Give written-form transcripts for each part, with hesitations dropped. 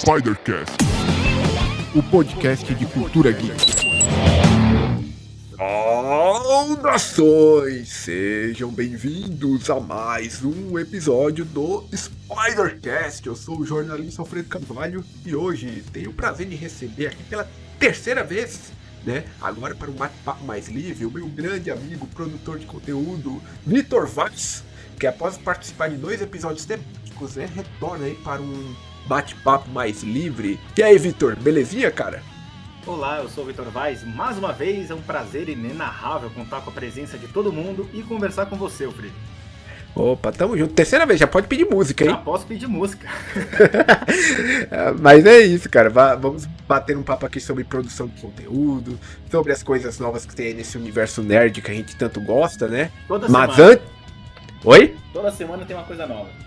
Spidercast, o podcast de cultura geek. Saudações! Sejam bem-vindos a mais um episódio do Spidercast. Eu sou o jornalista Alfredo Carvalho e hoje tenho o prazer de receber aqui pela terceira vez, agora para um bate-papo mais livre, o meu grande amigo, produtor de conteúdo, Vitor Vaz, que após participar de 2 episódios temáticos, retorna aí para um bate-papo mais livre. E aí, Vitor, belezinha, cara? Olá, eu sou o Vitor Vaz. Mais uma vez é um prazer inenarrável contar com a presença de todo mundo e conversar com você, Alfredo. Opa, tamo junto. Terceira vez, já pode pedir música, hein? Já posso pedir música. Mas é isso, cara. Vamos bater um papo aqui sobre produção de conteúdo, sobre as coisas novas que tem aí nesse universo nerd que a gente tanto gosta, né? Toda Mas semana. Oi? Toda semana tem uma coisa nova.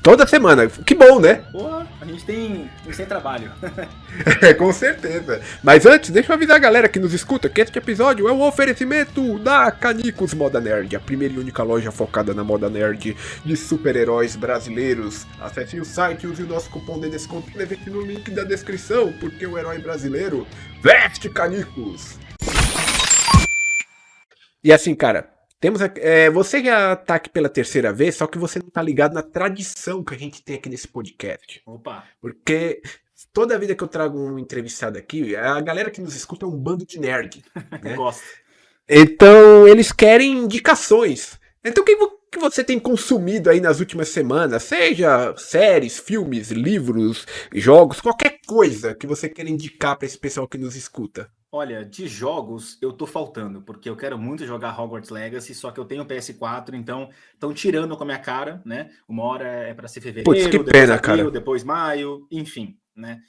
Toda semana. Que bom, né? Porra, a gente tem sem trabalho. Com certeza. Mas antes, deixa eu avisar a galera que nos escuta que este episódio é um oferecimento da Canicos Moda Nerd, a primeira e única loja focada na moda nerd de super-heróis brasileiros. Acesse o site e use o nosso cupom de desconto presente no link da descrição, porque o herói brasileiro veste Canicos. E assim, cara, temos você já tá aqui pela terceira vez, só que você não tá ligado na tradição que a gente tem aqui nesse podcast. Opa. Porque toda vida que eu trago um entrevistado aqui, a galera que nos escuta é um bando de nerd, né? Gosto. Então, eles querem indicações. Então, o que você tem consumido aí nas últimas semanas? Seja séries, filmes, livros, jogos, qualquer coisa que você queira indicar para esse pessoal que nos escuta. Olha, de jogos eu tô faltando, porque eu quero muito jogar Hogwarts Legacy, só que eu tenho PS4, então estão tirando com a minha cara, né? Uma hora é para ser fevereiro, Putz, que depois pena, abril, cara. depois maio, enfim, né?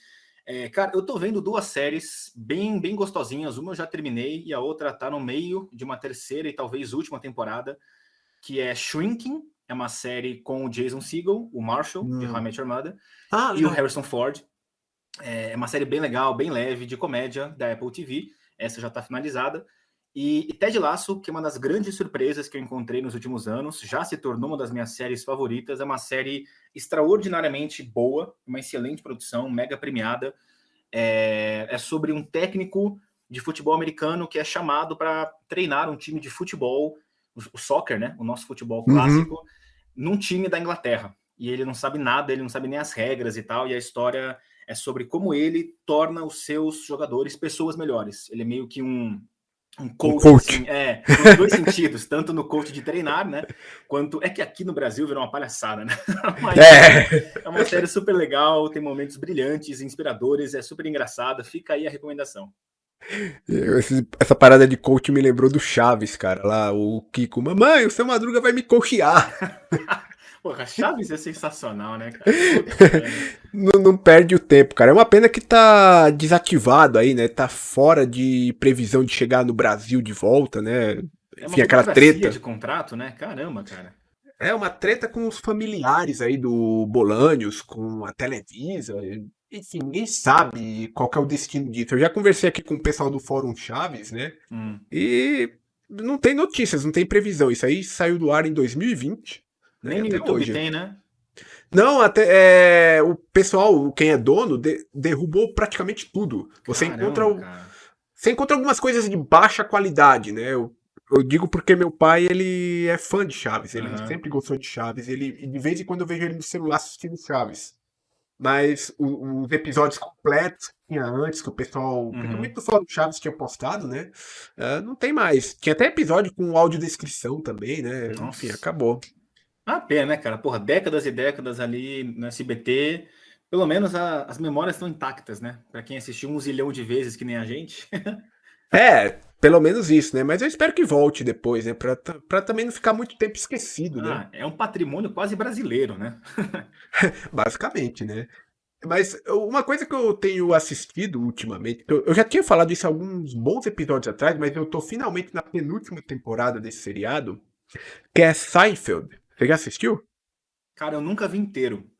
Cara, eu tô vendo 2 séries bem gostosinhas, uma eu já terminei e a outra tá no meio de uma terceira e talvez última temporada, que é Shrinking, é uma série com o Jason Segel, o Marshall, de How I Met Your Mother, e o Harrison Ford. É uma série bem legal, bem leve, de comédia, da Apple TV. Essa já está finalizada. E Ted Lasso, que é uma das grandes surpresas que eu encontrei nos últimos anos, já se tornou uma das minhas séries favoritas. É uma série extraordinariamente boa, uma excelente produção, mega premiada. É sobre um técnico de futebol americano que é chamado para treinar um time de futebol, o soccer, né? O nosso futebol clássico, num time da Inglaterra. E ele não sabe nada, ele não sabe nem as regras e tal, e a história é sobre como ele torna os seus jogadores pessoas melhores. Ele é meio que um coach. Assim, nos 2 sentidos, tanto no coach de treinar, né? Quanto. É que aqui no Brasil virou uma palhaçada, né? Mas é uma série super legal, tem momentos brilhantes, inspiradores, é super engraçada. Fica aí a recomendação. Essa parada de coach me lembrou do Chaves, cara. Lá, o Kiko. Mamãe, o seu Madruga vai me coachear. Porra, Chaves é sensacional, né, cara? Não perde o tempo, cara. É uma pena que tá desativado aí, né? Tá fora de previsão de chegar no Brasil de volta, né? Enfim, aquela treta de contrato, né? Caramba, cara. É uma treta com os familiares aí do Bolanhos, com a Televisa. Enfim, ninguém sabe qual que é o destino disso. Eu já conversei aqui com o pessoal do Fórum Chaves, né? E não tem notícias, não tem previsão. Isso aí saiu do ar em 2020. Nem no YouTube hoje tem, né? Não, até o pessoal, quem é dono, derrubou praticamente tudo. Você encontra algumas coisas de baixa qualidade, né? Eu digo porque meu pai, ele é fã de Chaves. Ele sempre gostou de Chaves. De vez em quando eu vejo ele no celular assistindo Chaves. Mas os episódios completos que tinha antes, que o pessoal, principalmente do Fórum Chaves, tinha postado, né? Não tem mais. Tinha até episódio com audiodescrição também, né? Nossa. Enfim, acabou. Ah, pena, né, cara? Porra, décadas e décadas ali no SBT. Pelo menos as memórias estão intactas, né? Pra quem assistiu 1 zilhão de vezes, que nem a gente. Pelo menos isso, né? Mas eu espero que volte depois, né? Pra também não ficar muito tempo esquecido, né? É um patrimônio quase brasileiro, né? Basicamente, né? Mas uma coisa que eu tenho assistido ultimamente, eu já tinha falado isso alguns bons episódios atrás, mas eu tô finalmente na penúltima temporada desse seriado, que é Seinfeld. Você já assistiu? Cara, eu nunca vi inteiro.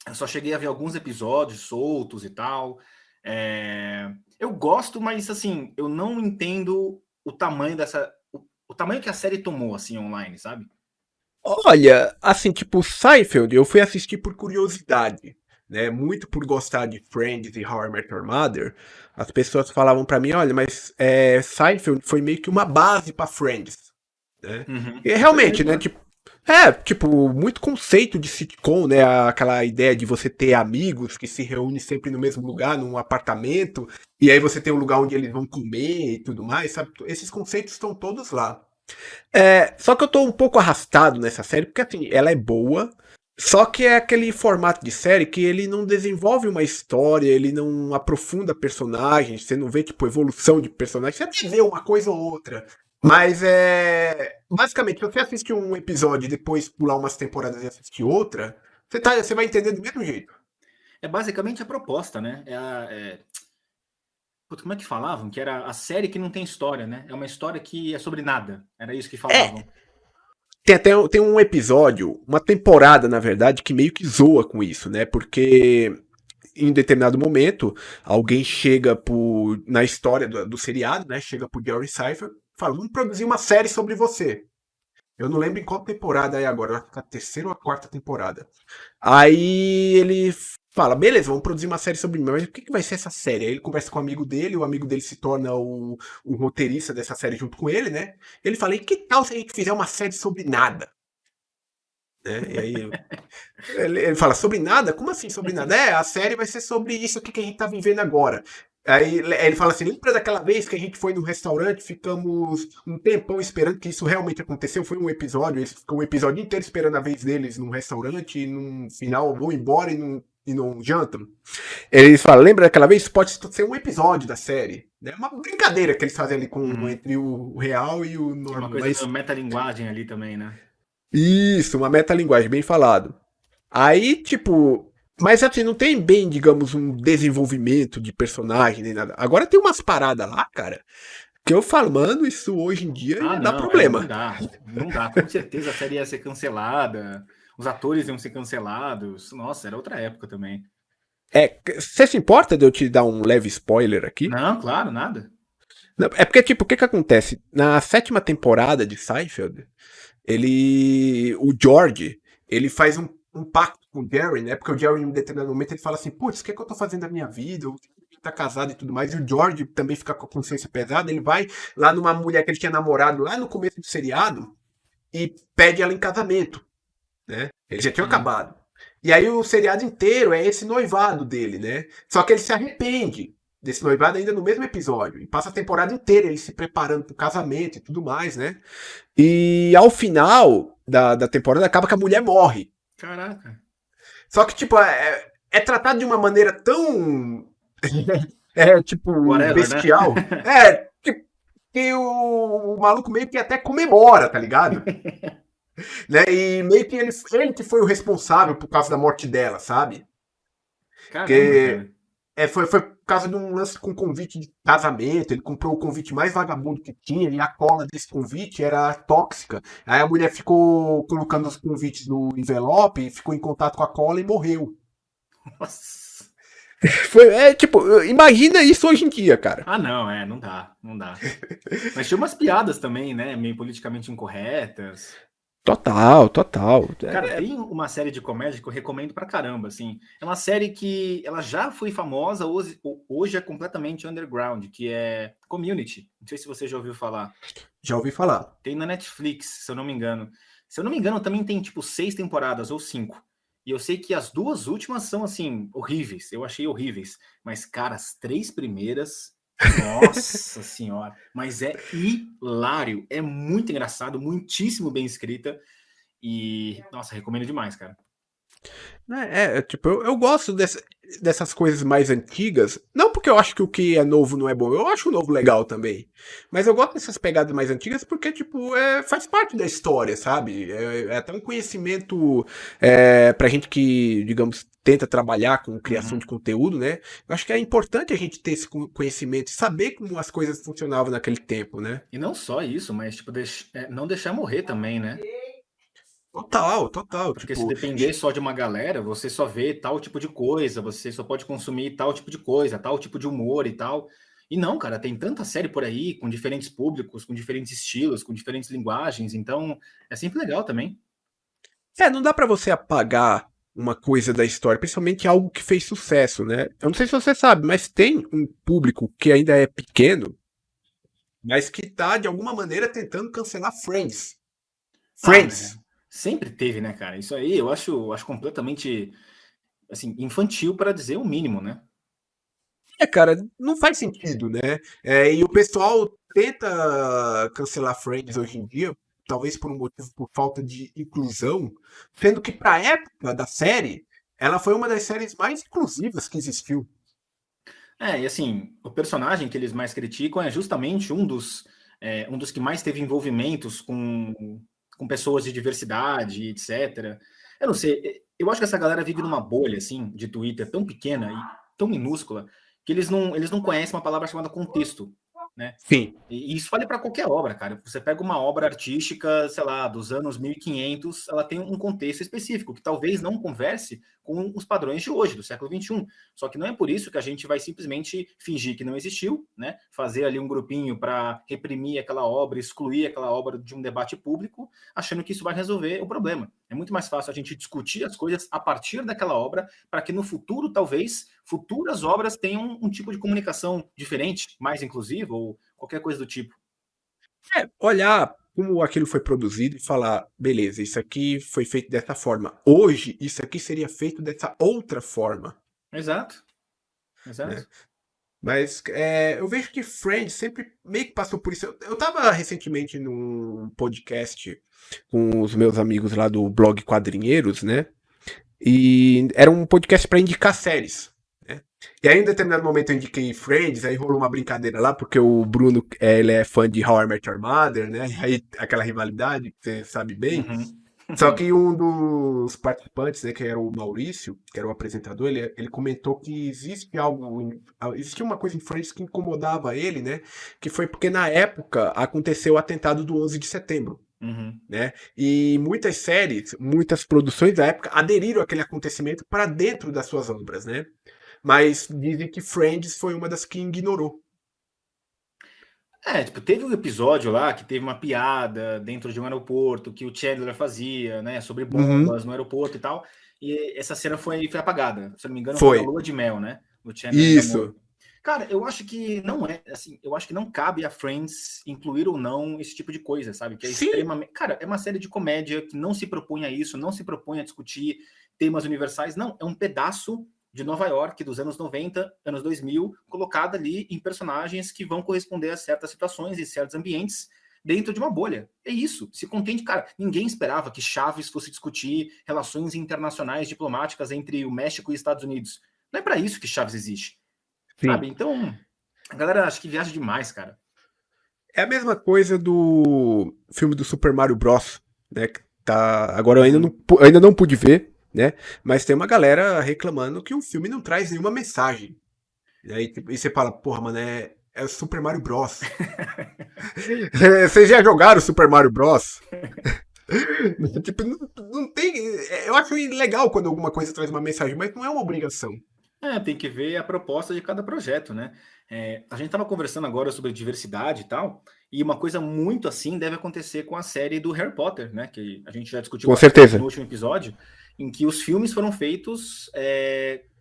Eu só cheguei a ver alguns episódios soltos e tal. Eu gosto, mas assim, eu não entendo o tamanho o tamanho que a série tomou, assim, online, sabe? Olha, assim, tipo, Seinfeld, eu fui assistir por curiosidade, né? Muito por gostar de Friends e How I Met Your Mother, as pessoas falavam pra mim, olha, mas Seinfeld foi meio que uma base pra Friends, né? Uhum. E Foi realmente, mesmo, né? né? Tipo, muito conceito de sitcom, né? Aquela ideia de você ter amigos que se reúnem sempre no mesmo lugar, num apartamento, e aí você tem um lugar onde eles vão comer e tudo mais, sabe? Esses conceitos estão todos lá. Só que eu tô um pouco arrastado nessa série, porque assim, ela é boa, só que é aquele formato de série que ele não desenvolve uma história, ele não aprofunda personagens, você não vê, tipo, evolução de personagens, você até vê uma coisa ou outra. Mas basicamente, se você assistir um episódio e depois pular umas temporadas e assistir outra, você vai entender do mesmo jeito. É basicamente a proposta, né? Putz, como é que falavam? Que era a série que não tem história, né? É uma história que é sobre nada. Era isso que É, falavam. tem um episódio, uma temporada, na verdade, que meio que zoa com isso, né? Porque em determinado momento, alguém chega na história do seriado, né? Chega pro Jerry Seinfeld e fala, vamos produzir uma série sobre você. Eu não lembro em qual temporada é agora, acho que a terceira ou a quarta temporada. Aí ele fala, beleza, vamos produzir uma série sobre mim, mas o que vai ser essa série? Aí ele conversa com o amigo dele, o amigo dele se torna o roteirista dessa série junto com ele, né? Ele fala, e que tal se a gente fizer uma série sobre nada? Né? E aí ele fala, sobre nada? Como assim sobre nada? A série vai ser sobre isso aqui que a gente tá vivendo agora. Aí ele fala assim, lembra daquela vez que a gente foi no restaurante, ficamos um tempão esperando que isso realmente aconteceu? Foi um episódio, eles ficam um episódio inteiro esperando a vez deles num restaurante e no final vão embora e não jantam. Eles falam, lembra daquela vez? Isso pode ser um episódio da série. É uma brincadeira que eles fazem ali Uhum. entre o real e o Tem uma normal. coisa da Mas metalinguagem ali também, né? isso, uma metalinguagem, bem falado. Aí, tipo. Mas assim, não tem bem, digamos, um desenvolvimento de personagem nem nada. Agora tem umas paradas lá, cara, que eu falo, mano, isso hoje em dia Ah, ia dar não, não problema. dá. Não dá. Com certeza a série ia ser cancelada, os atores iam ser cancelados. Nossa, era outra época também. Você se importa de eu te dar um leve spoiler aqui? Não, claro, nada. Não, é porque, tipo, o que que acontece? Na sétima temporada de Seinfeld, o George, ele faz um pacto com o Jerry, né? Porque o Jerry, em um determinado momento, ele fala assim, putz, o que é que eu tô fazendo da minha vida? Eu tá casado e tudo mais. E o George também fica com a consciência pesada, ele vai lá numa mulher que ele tinha namorado lá no começo do seriado e pede ela em casamento, né? Eles já tinham Uhum. acabado. E aí o seriado inteiro é esse noivado dele, né? Só que ele se arrepende desse noivado ainda no mesmo episódio. E passa a temporada inteira ele se preparando pro casamento e tudo mais, né? E ao final da temporada acaba que a mulher morre. Caraca. Só que, tipo, é tratado de uma maneira tão. Tipo, Whatever, né? bestial. Que o maluco meio que até comemora, tá ligado? Né? E meio que ele que foi o responsável por causa da morte dela, sabe? Caramba, Porque cara. foi por causa de um lance com convite de casamento. Ele comprou o convite mais vagabundo que tinha e a cola desse convite era tóxica. Aí a mulher ficou colocando os convites no envelope, ficou em contato com a cola e morreu. Nossa. Tipo, imagina isso hoje em dia, cara. Ah, não, não dá, não dá. Mas tinha umas piadas também, né? Meio politicamente incorretas. Total, total. Cara, tem uma série de comédia que eu recomendo pra caramba, assim. É uma série que ela já foi famosa, hoje é completamente underground, que é Community. Não sei se você já ouviu falar. Já ouvi falar. Tem na Netflix, se eu não me engano. Se eu não me engano, também tem tipo 6 temporadas ou 5. E eu sei que as 2 últimas são assim, horríveis. Eu achei horríveis. Mas, cara, as 3 primeiras. Nossa senhora. Mas é hilário. É muito engraçado, muitíssimo bem escrita. E, nossa, recomendo demais, cara. Tipo, eu gosto dessas coisas mais antigas. Não porque eu acho que o que é novo não é bom. Eu acho o novo legal também. Mas eu gosto dessas pegadas mais antigas porque, tipo, faz parte da história, sabe? É até um conhecimento pra gente que, digamos, tenta trabalhar com criação de conteúdo, né? Eu acho que é importante a gente ter esse conhecimento e saber como as coisas funcionavam naquele tempo, né? E não só isso, mas tipo, não deixar morrer também, né? Total, total. Porque se Tipo, depender só de uma galera, você só vê tal tipo de coisa, você só pode consumir tal tipo de coisa, tal tipo de humor e tal. E não, cara, tem tanta série por aí, com diferentes públicos, com diferentes estilos, com diferentes linguagens, então é sempre legal também. não dá pra você apagar uma coisa da história, principalmente algo que fez sucesso, né? Eu não sei se você sabe, mas tem um público que ainda é pequeno, mas que tá, de alguma maneira, tentando cancelar Friends. Né? Friends. Sempre teve, né, cara? Isso aí eu acho completamente assim, infantil para dizer o mínimo, né? Cara, não faz sentido, né? E o pessoal tenta cancelar Friends hoje em dia, talvez por um motivo por falta de inclusão, sendo que pra época da série, ela foi uma das séries mais inclusivas que existiu. E assim, o personagem que eles mais criticam é justamente um dos que mais teve envolvimentos com pessoas de diversidade, etc. Eu não sei, eu acho que essa galera vive numa bolha, assim, de Twitter tão pequena e tão minúscula, que eles não conhecem uma palavra chamada contexto, né? Sim. E isso vale para qualquer obra, cara. Você pega uma obra artística, sei lá, dos anos 1500, ela tem um contexto específico, que talvez não converse com os padrões de hoje, do século XXI. Só que não é por isso que a gente vai simplesmente fingir que não existiu, né? Fazer ali um grupinho para reprimir aquela obra, excluir aquela obra de um debate público, achando que isso vai resolver o problema. É muito mais fácil a gente discutir as coisas a partir daquela obra, para que no futuro, talvez, futuras obras tenham um tipo de comunicação diferente, mais inclusiva, ou qualquer coisa do tipo. Olhar como aquilo foi produzido e falar, beleza, isso aqui foi feito dessa forma. Hoje, isso aqui seria feito dessa outra forma. Exato. Né? Mas eu vejo que Friends sempre meio que passou por isso. Eu tava recentemente num podcast com os meus amigos lá do blog Quadrinheiros, né? E era um podcast para indicar séries. Né? E aí, em determinado momento, eu indiquei Friends, aí rolou uma brincadeira lá, porque o Bruno ele é fã de How I Met Your Mother, né? Aí aquela rivalidade, que você sabe bem. Uhum. Só que um dos participantes, né, que era o Maurício, que era o apresentador, ele comentou que existia uma coisa em Friends que incomodava ele, né? Que foi porque na época aconteceu o atentado do 11 de setembro. Uhum. Né? E muitas séries, muitas produções da época aderiram àquele acontecimento para dentro das suas obras, né? Mas dizem que Friends foi uma das que ignorou. Tipo, teve um episódio lá que teve uma piada dentro de um aeroporto que o Chandler fazia, né, sobre bombas no aeroporto e tal, e essa cena foi apagada. Se eu não me engano, foi na lua de mel, né? O Chandler e da Isso. Cara, eu acho que não assim, eu acho que não cabe a Friends incluir ou não esse tipo de coisa, sabe? Que é Sim. extremamente. Cara, é uma série de comédia que não se propõe a isso, não se propõe a discutir temas universais, não. É um pedaço de Nova York dos anos 90, anos 2000, colocada ali em personagens que vão corresponder a certas situações e certos ambientes dentro de uma bolha. É isso. Se contente, cara. Ninguém esperava que Chaves fosse discutir relações internacionais diplomáticas entre o México e Estados Unidos. Não é para isso que Chaves existe. Sim. Sabe? Então, a galera acho que viaja demais, cara. É a mesma coisa do filme do Super Mario Bros, né? Que tá... Agora eu ainda não pude ver, né? Mas tem uma galera reclamando que o filme não traz nenhuma mensagem. E você fala, porra, mano, é o Super Mario Bros. Vocês já jogaram Super Mario Bros? Tipo, não tem. Eu acho legal quando alguma coisa traz uma mensagem, mas não é uma obrigação. Tem que ver a proposta de cada projeto, né? A gente estava conversando agora sobre diversidade e tal, e uma coisa muito assim deve acontecer com a série do Harry Potter, né? Que a gente já discutiu com certeza no último episódio, em que os filmes foram feitos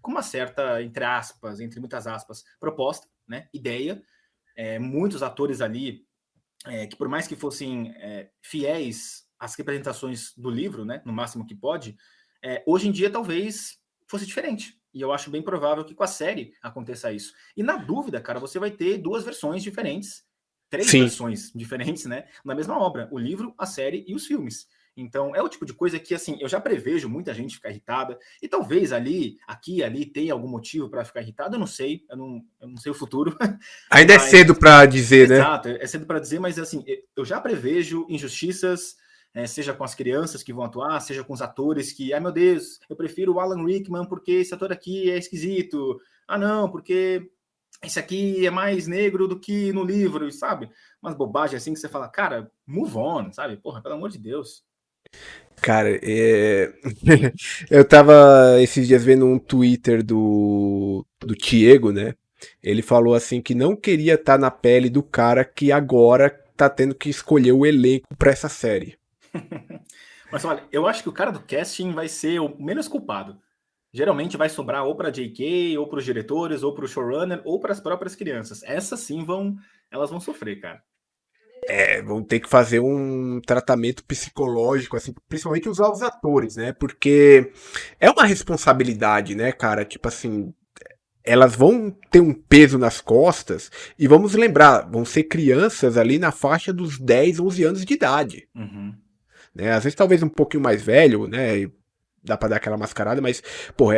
com uma certa, entre muitas aspas, proposta, né? Ideia. Muitos atores ali, que por mais que fossem fiéis às representações do livro, né? No máximo que pode, hoje em dia talvez fosse diferente. E eu acho bem provável que com a série aconteça isso. E na dúvida, cara, você vai ter duas versões diferentes, três versões diferentes, né? Na mesma obra, o livro, a série e os filmes. Então, é o tipo de coisa que, assim, eu já prevejo muita gente ficar irritada, e talvez ali tenha algum motivo para ficar irritado, eu não sei, eu não sei o futuro. Ainda mas, é cedo para dizer, né? Exato, é cedo para dizer, mas assim, eu já prevejo injustiças, seja com as crianças que vão atuar, seja com os atores que, meu Deus, eu prefiro o Alan Rickman porque esse ator aqui é esquisito. Não, porque esse aqui é mais negro do que no livro, sabe? Umas bobagens assim que você fala, cara, move on, sabe? Porra, pelo amor de Deus. Cara, eu tava esses dias vendo um Twitter do Diego, né? Ele falou assim que não queria estar na pele do cara que agora tá tendo que escolher o elenco pra essa série. Mas olha, eu acho que o cara do casting vai ser o menos culpado. Geralmente vai sobrar ou para JK, ou para os diretores, ou para o showrunner, ou para as próprias crianças. Essas sim elas vão sofrer, cara. Vão ter que fazer um tratamento psicológico, assim, principalmente usar os atores, né? Porque é uma responsabilidade, né, cara? Tipo assim, elas vão ter um peso nas costas e vamos lembrar, vão ser crianças ali na faixa dos 10, 11 anos de idade. Uhum. Né? Às vezes talvez um pouquinho mais velho, né? Dá pra dar aquela mascarada, mas, porra,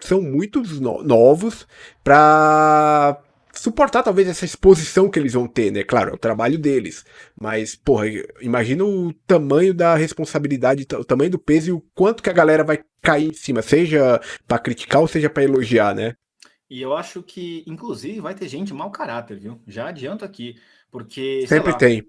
são muitos novos pra suportar talvez essa exposição que eles vão ter, né? Claro, é o trabalho deles. Mas, porra, imagina o tamanho da responsabilidade, o tamanho do peso e o quanto que a galera vai cair em cima, seja pra criticar ou seja pra elogiar, né? E eu acho que, inclusive, vai ter gente mau caráter, viu? Já adianto aqui. Porque, sei Sempre lá. tem.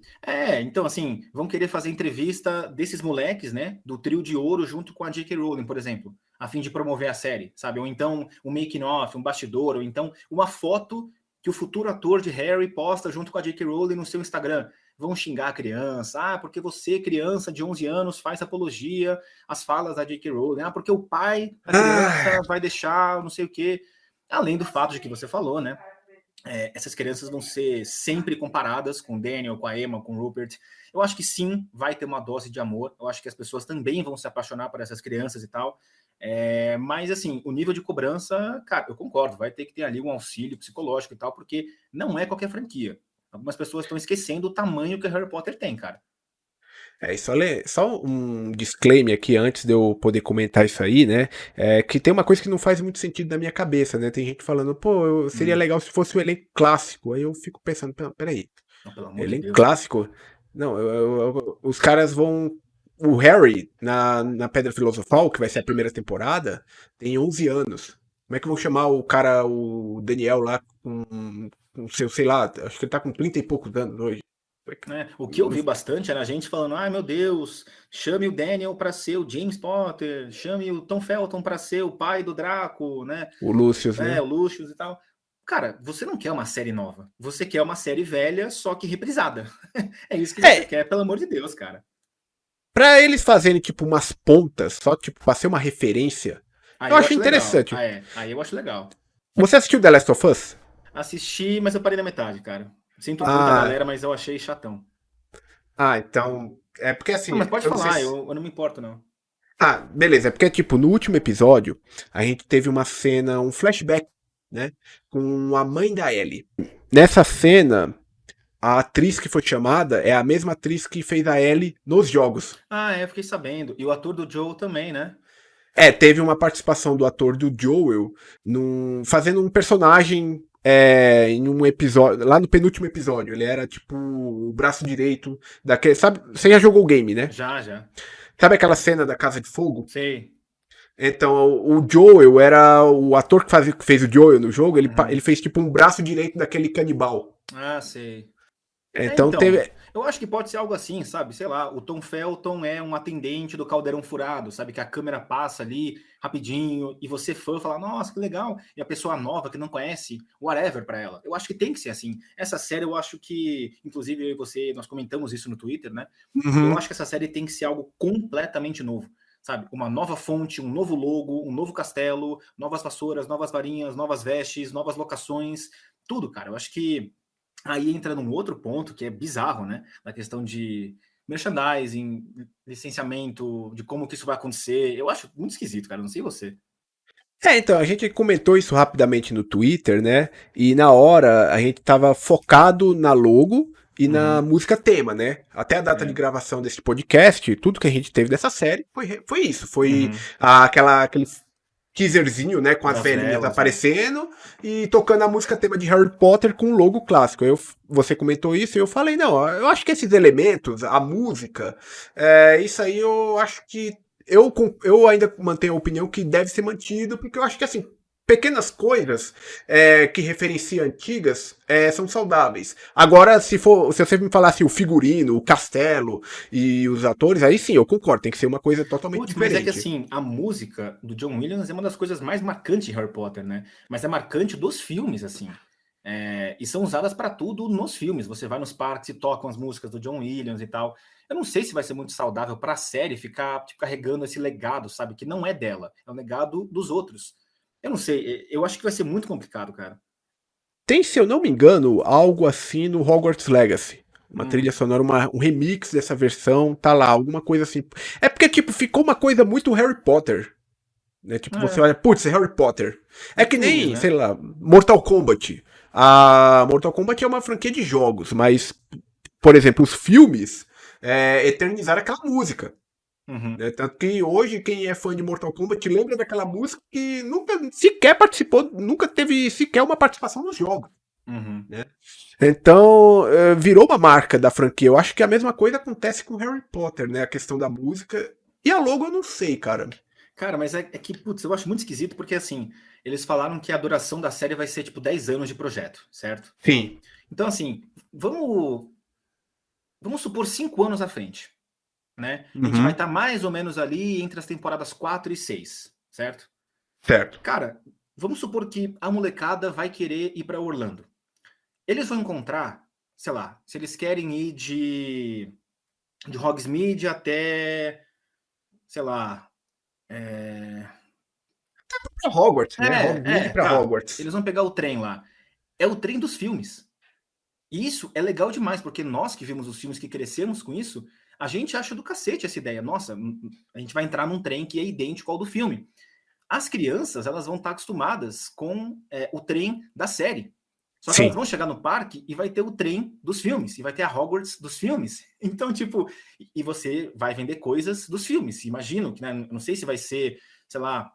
Então, assim, vão querer fazer entrevista desses moleques, né? Do trio de ouro junto com a J.K. Rowling, por exemplo, a fim de promover a série, sabe? Ou então um making-off, um bastidor, ou então uma foto que o futuro ator de Harry posta junto com a J.K. Rowling no seu Instagram. Vão xingar a criança. Porque você, criança de 11 anos, faz apologia às falas da J.K. Rowling. Porque o pai da criança vai deixar não sei o quê. Além do fato de que você falou, né? Essas crianças vão ser sempre comparadas com o Daniel, com a Emma, com o Rupert. Eu acho que sim, vai ter uma dose de amor. Eu acho que as pessoas também vão se apaixonar por essas crianças e tal. Mas, assim, o nível de cobrança, cara, eu concordo, vai ter que ter ali um auxílio psicológico e tal, porque não é qualquer franquia. Algumas pessoas estão esquecendo o tamanho que Harry Potter tem, cara. Só um disclaimer aqui antes de eu poder comentar isso aí, né? Que tem uma coisa que não faz muito sentido na minha cabeça, né? Tem gente falando, pô, seria legal se fosse um elenco clássico. Aí eu fico pensando, peraí, Não, pelo amor de elenco Deus. clássico? Não, os caras vão. O Harry, na Pedra Filosofal, que vai ser a primeira temporada, tem 11 anos. Como é que vão chamar o cara, o Daniel lá, com seu, sei lá, acho que ele tá com 30 e poucos anos hoje. O que eu vi bastante era a gente falando: ai meu Deus, chame o Daniel para ser o James Potter, chame o Tom Felton para ser o pai do Draco, né? O Lucius, né? O Lucius e tal. Cara, você não quer uma série nova, você quer uma série velha, só que reprisada. É isso que você quer, pelo amor de Deus, cara. Pra eles fazerem, tipo, umas pontas, só, tipo, pra ser uma referência, eu acho interessante. Aí eu acho legal. Você assistiu The Last of Us? Assisti, mas eu parei na metade, cara. Sinto muito a galera, mas eu achei chatão. Então. É porque assim. Não, mas pode falar, se... eu não me importo, não. Beleza. É porque, tipo, no último episódio, a gente teve uma cena, um flashback, né? Com a mãe da Ellie. Nessa cena, a atriz que foi chamada é a mesma atriz que fez a Ellie nos jogos. Eu fiquei sabendo. E o ator do Joe também, né? Teve uma participação do ator do Joel fazendo um personagem em um episódio, lá no penúltimo episódio. Ele era tipo o braço direito daquele. Sabe, você já jogou o game, né? Já. Sabe aquela cena da Casa de Fogo? Sei. Então, o Joel era o ator que fez o Joel no jogo. Ele fez tipo um braço direito daquele canibal. Sei. Então teve. Eu acho que pode ser algo assim, sabe? Sei lá, o Tom Felton é um atendente do Caldeirão Furado, sabe? Que a câmera passa ali rapidinho e você fã fala, nossa, que legal. E a pessoa nova que não conhece, whatever pra ela. Eu acho que tem que ser assim. Essa série eu acho que, inclusive eu e você, nós comentamos isso no Twitter, né? Eu acho que essa série tem que ser algo completamente novo. Sabe, uma nova fonte, um novo logo, um novo castelo, novas vassouras, novas varinhas, novas vestes, novas locações, tudo, cara. Eu acho que aí entra num outro ponto que é bizarro, né? Na questão de merchandising, licenciamento, de como que isso vai acontecer. Eu acho muito esquisito, cara. Não sei você. Então, a gente comentou isso rapidamente no Twitter, né? E na hora a gente tava focado na logo e na música tema, né? Até a data de gravação desse podcast, tudo que a gente teve dessa série foi isso. Foi aquele teaserzinho, né? Com as velhinhas aparecendo e tocando a música tema de Harry Potter com o logo clássico. Você comentou isso e eu falei, não, eu acho que esses elementos, a música, isso aí eu acho que eu ainda mantenho a opinião que deve ser mantido, porque eu acho que, assim, pequenas coisas que referenciam antigas são saudáveis. Agora, se você me falasse o figurino, o castelo e os atores, aí sim, eu concordo, tem que ser uma coisa totalmente diferente. Mas é que, assim, a música do John Williams é uma das coisas mais marcantes de Harry Potter, né? Mas é marcante dos filmes, assim. E são usadas para tudo nos filmes. Você vai nos parques e tocam as músicas do John Williams e tal. Eu não sei se vai ser muito saudável para a série ficar tipo, carregando esse legado, sabe? Que não é dela, é o legado dos outros. Eu não sei, eu acho que vai ser muito complicado, cara. Tem, se eu não me engano, algo assim no Hogwarts Legacy. Uma trilha sonora, um remix dessa versão, tá lá, alguma coisa assim. É porque, tipo, ficou uma coisa muito Harry Potter. Né? Tipo, você olha, putz, é Harry Potter. É que Filmes, nem, né? sei lá, Mortal Kombat. A Mortal Kombat é uma franquia de jogos, mas, por exemplo, os filmes eternizaram aquela música. Né? Tanto que hoje, quem é fã de Mortal Kombat lembra daquela música que nunca sequer participou, nunca teve sequer uma participação nos jogos. Né? Então, virou uma marca da franquia. Eu acho que a mesma coisa acontece com Harry Potter, né? A questão da música. E a logo eu não sei, cara. Cara, mas é que, putz, eu acho muito esquisito porque, assim, eles falaram que a duração da série vai ser, tipo, 10 anos de projeto, certo? Sim. Então, assim, vamos supor 5 anos à frente, né? A gente vai estar mais ou menos ali entre as temporadas 4 e 6, certo? Certo. Cara, vamos supor que a molecada vai querer ir para Orlando. Eles vão encontrar, sei lá, se eles querem ir de Hogsmeade até, sei lá, Pra Hogwarts, né? Hogsmeade pra tá. Hogwarts. Eles vão pegar o trem lá. É o trem dos filmes. E isso é legal demais, porque nós que vimos os filmes que crescemos com isso, a gente acha do cacete essa ideia. Nossa, a gente vai entrar num trem que é idêntico ao do filme. As crianças, elas vão estar acostumadas com o trem da série. Só que elas vão chegar no parque e vai ter o trem dos filmes, e vai ter a Hogwarts dos filmes. Então, tipo, e você vai vender coisas dos filmes. Imagino que, né, não sei se vai ser, sei lá,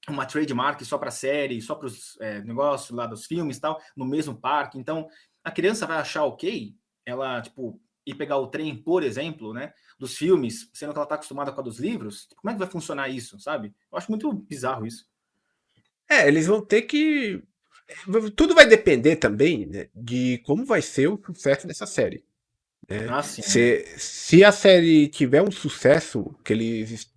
uma trademark só para série, só para os negócios lá dos filmes e tal, no mesmo parque. Então, a criança vai achar ok ela, tipo, ir pegar o trem, por exemplo, né, dos filmes, sendo que ela está acostumada com a dos livros. Como é que vai funcionar isso, sabe? Eu acho muito bizarro isso. Eles vão ter que. Tudo vai depender também, né, de como vai ser o sucesso dessa série. Né? Ah, sim, né? Se a série tiver um sucesso que eles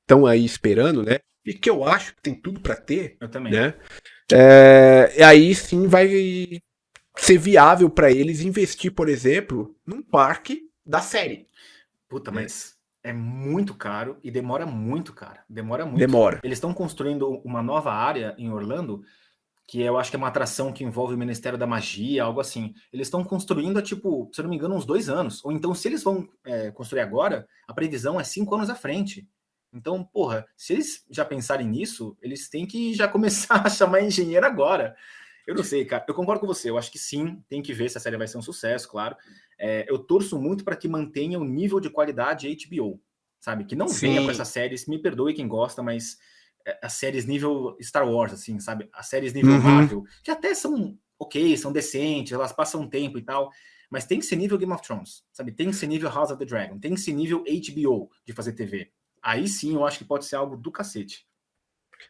estão aí esperando, né? E que eu acho que tem tudo para ter, Eu também. né? Aí sim vai ser viável para eles investir, por exemplo, num parque da série. Puta, Né? mas é muito caro e demora muito, cara. Demora muito. Demora. Eles estão construindo uma nova área em Orlando, que eu acho que é uma atração que envolve o Ministério da Magia, algo assim. Eles estão construindo há, tipo, se eu não me engano, uns 2 anos. Ou então, se eles vão construir agora, a previsão é 5 anos à frente. Então, porra, se eles já pensarem nisso, eles têm que já começar a chamar engenheiro agora. Eu não sei, cara. Eu concordo com você. Eu acho que sim, tem que ver se a série vai ser um sucesso, claro. Eu torço muito para que mantenha o nível de qualidade HBO, sabe? Que não venha com essas séries, me perdoe quem gosta, mas as séries nível Star Wars, assim, sabe? As séries nível Marvel, que até são ok, são decentes, elas passam um tempo e tal, mas tem que ser nível Game of Thrones, sabe? Tem que ser nível House of the Dragon, tem que ser nível HBO de fazer TV. Aí sim eu acho que pode ser algo do cacete.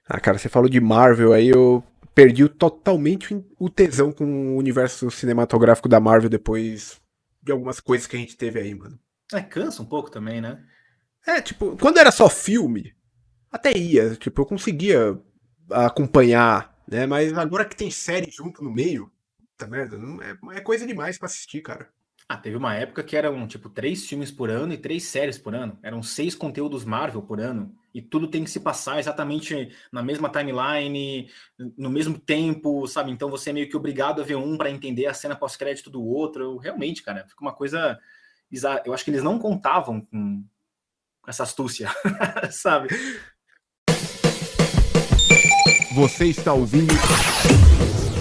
Ah, cara, você falou de Marvel, aí eu perdi totalmente o tesão com o universo cinematográfico da Marvel depois de algumas coisas que a gente teve aí, mano. Cansa um pouco também, né? Tipo, quando era só filme, até ia, tipo, eu conseguia acompanhar, né? Mas agora que tem série junto no meio, puta merda, não é coisa demais pra assistir, cara. Teve uma época que eram, tipo, 3 filmes por ano e 3 séries por ano. Eram 6 conteúdos Marvel por ano. E tudo tem que se passar exatamente na mesma timeline, no mesmo tempo, sabe? Então você é meio que obrigado a ver um para entender a cena pós-crédito do outro. Realmente, cara, fica uma coisa bizarra. Eu acho que eles não contavam com essa astúcia, sabe? Você está ouvindo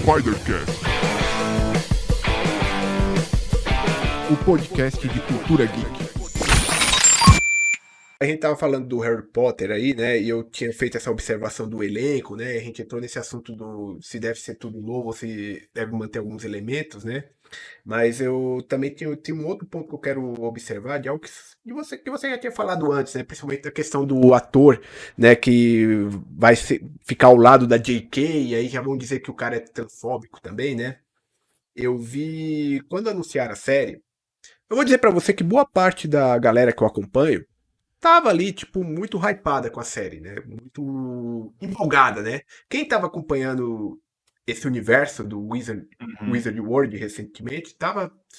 Spidercast, o podcast de cultura geek. A gente tava falando do Harry Potter aí, né? E eu tinha feito essa observação do elenco, né? A gente entrou nesse assunto do se deve ser tudo novo ou se deve manter alguns elementos, né? Mas eu também tenho um outro ponto que eu quero observar, de algo que você já tinha falado antes, né? Principalmente a questão do ator, né? Que vai ficar ao lado da JK, e aí já vão dizer que o cara é transfóbico também, né? Eu vi, quando anunciaram a série, eu vou dizer pra você que boa parte da galera que eu acompanho tava ali, tipo, muito hypada com a série, né? Muito empolgada, né? Quem tava acompanhando esse universo do Wizard World recentemente,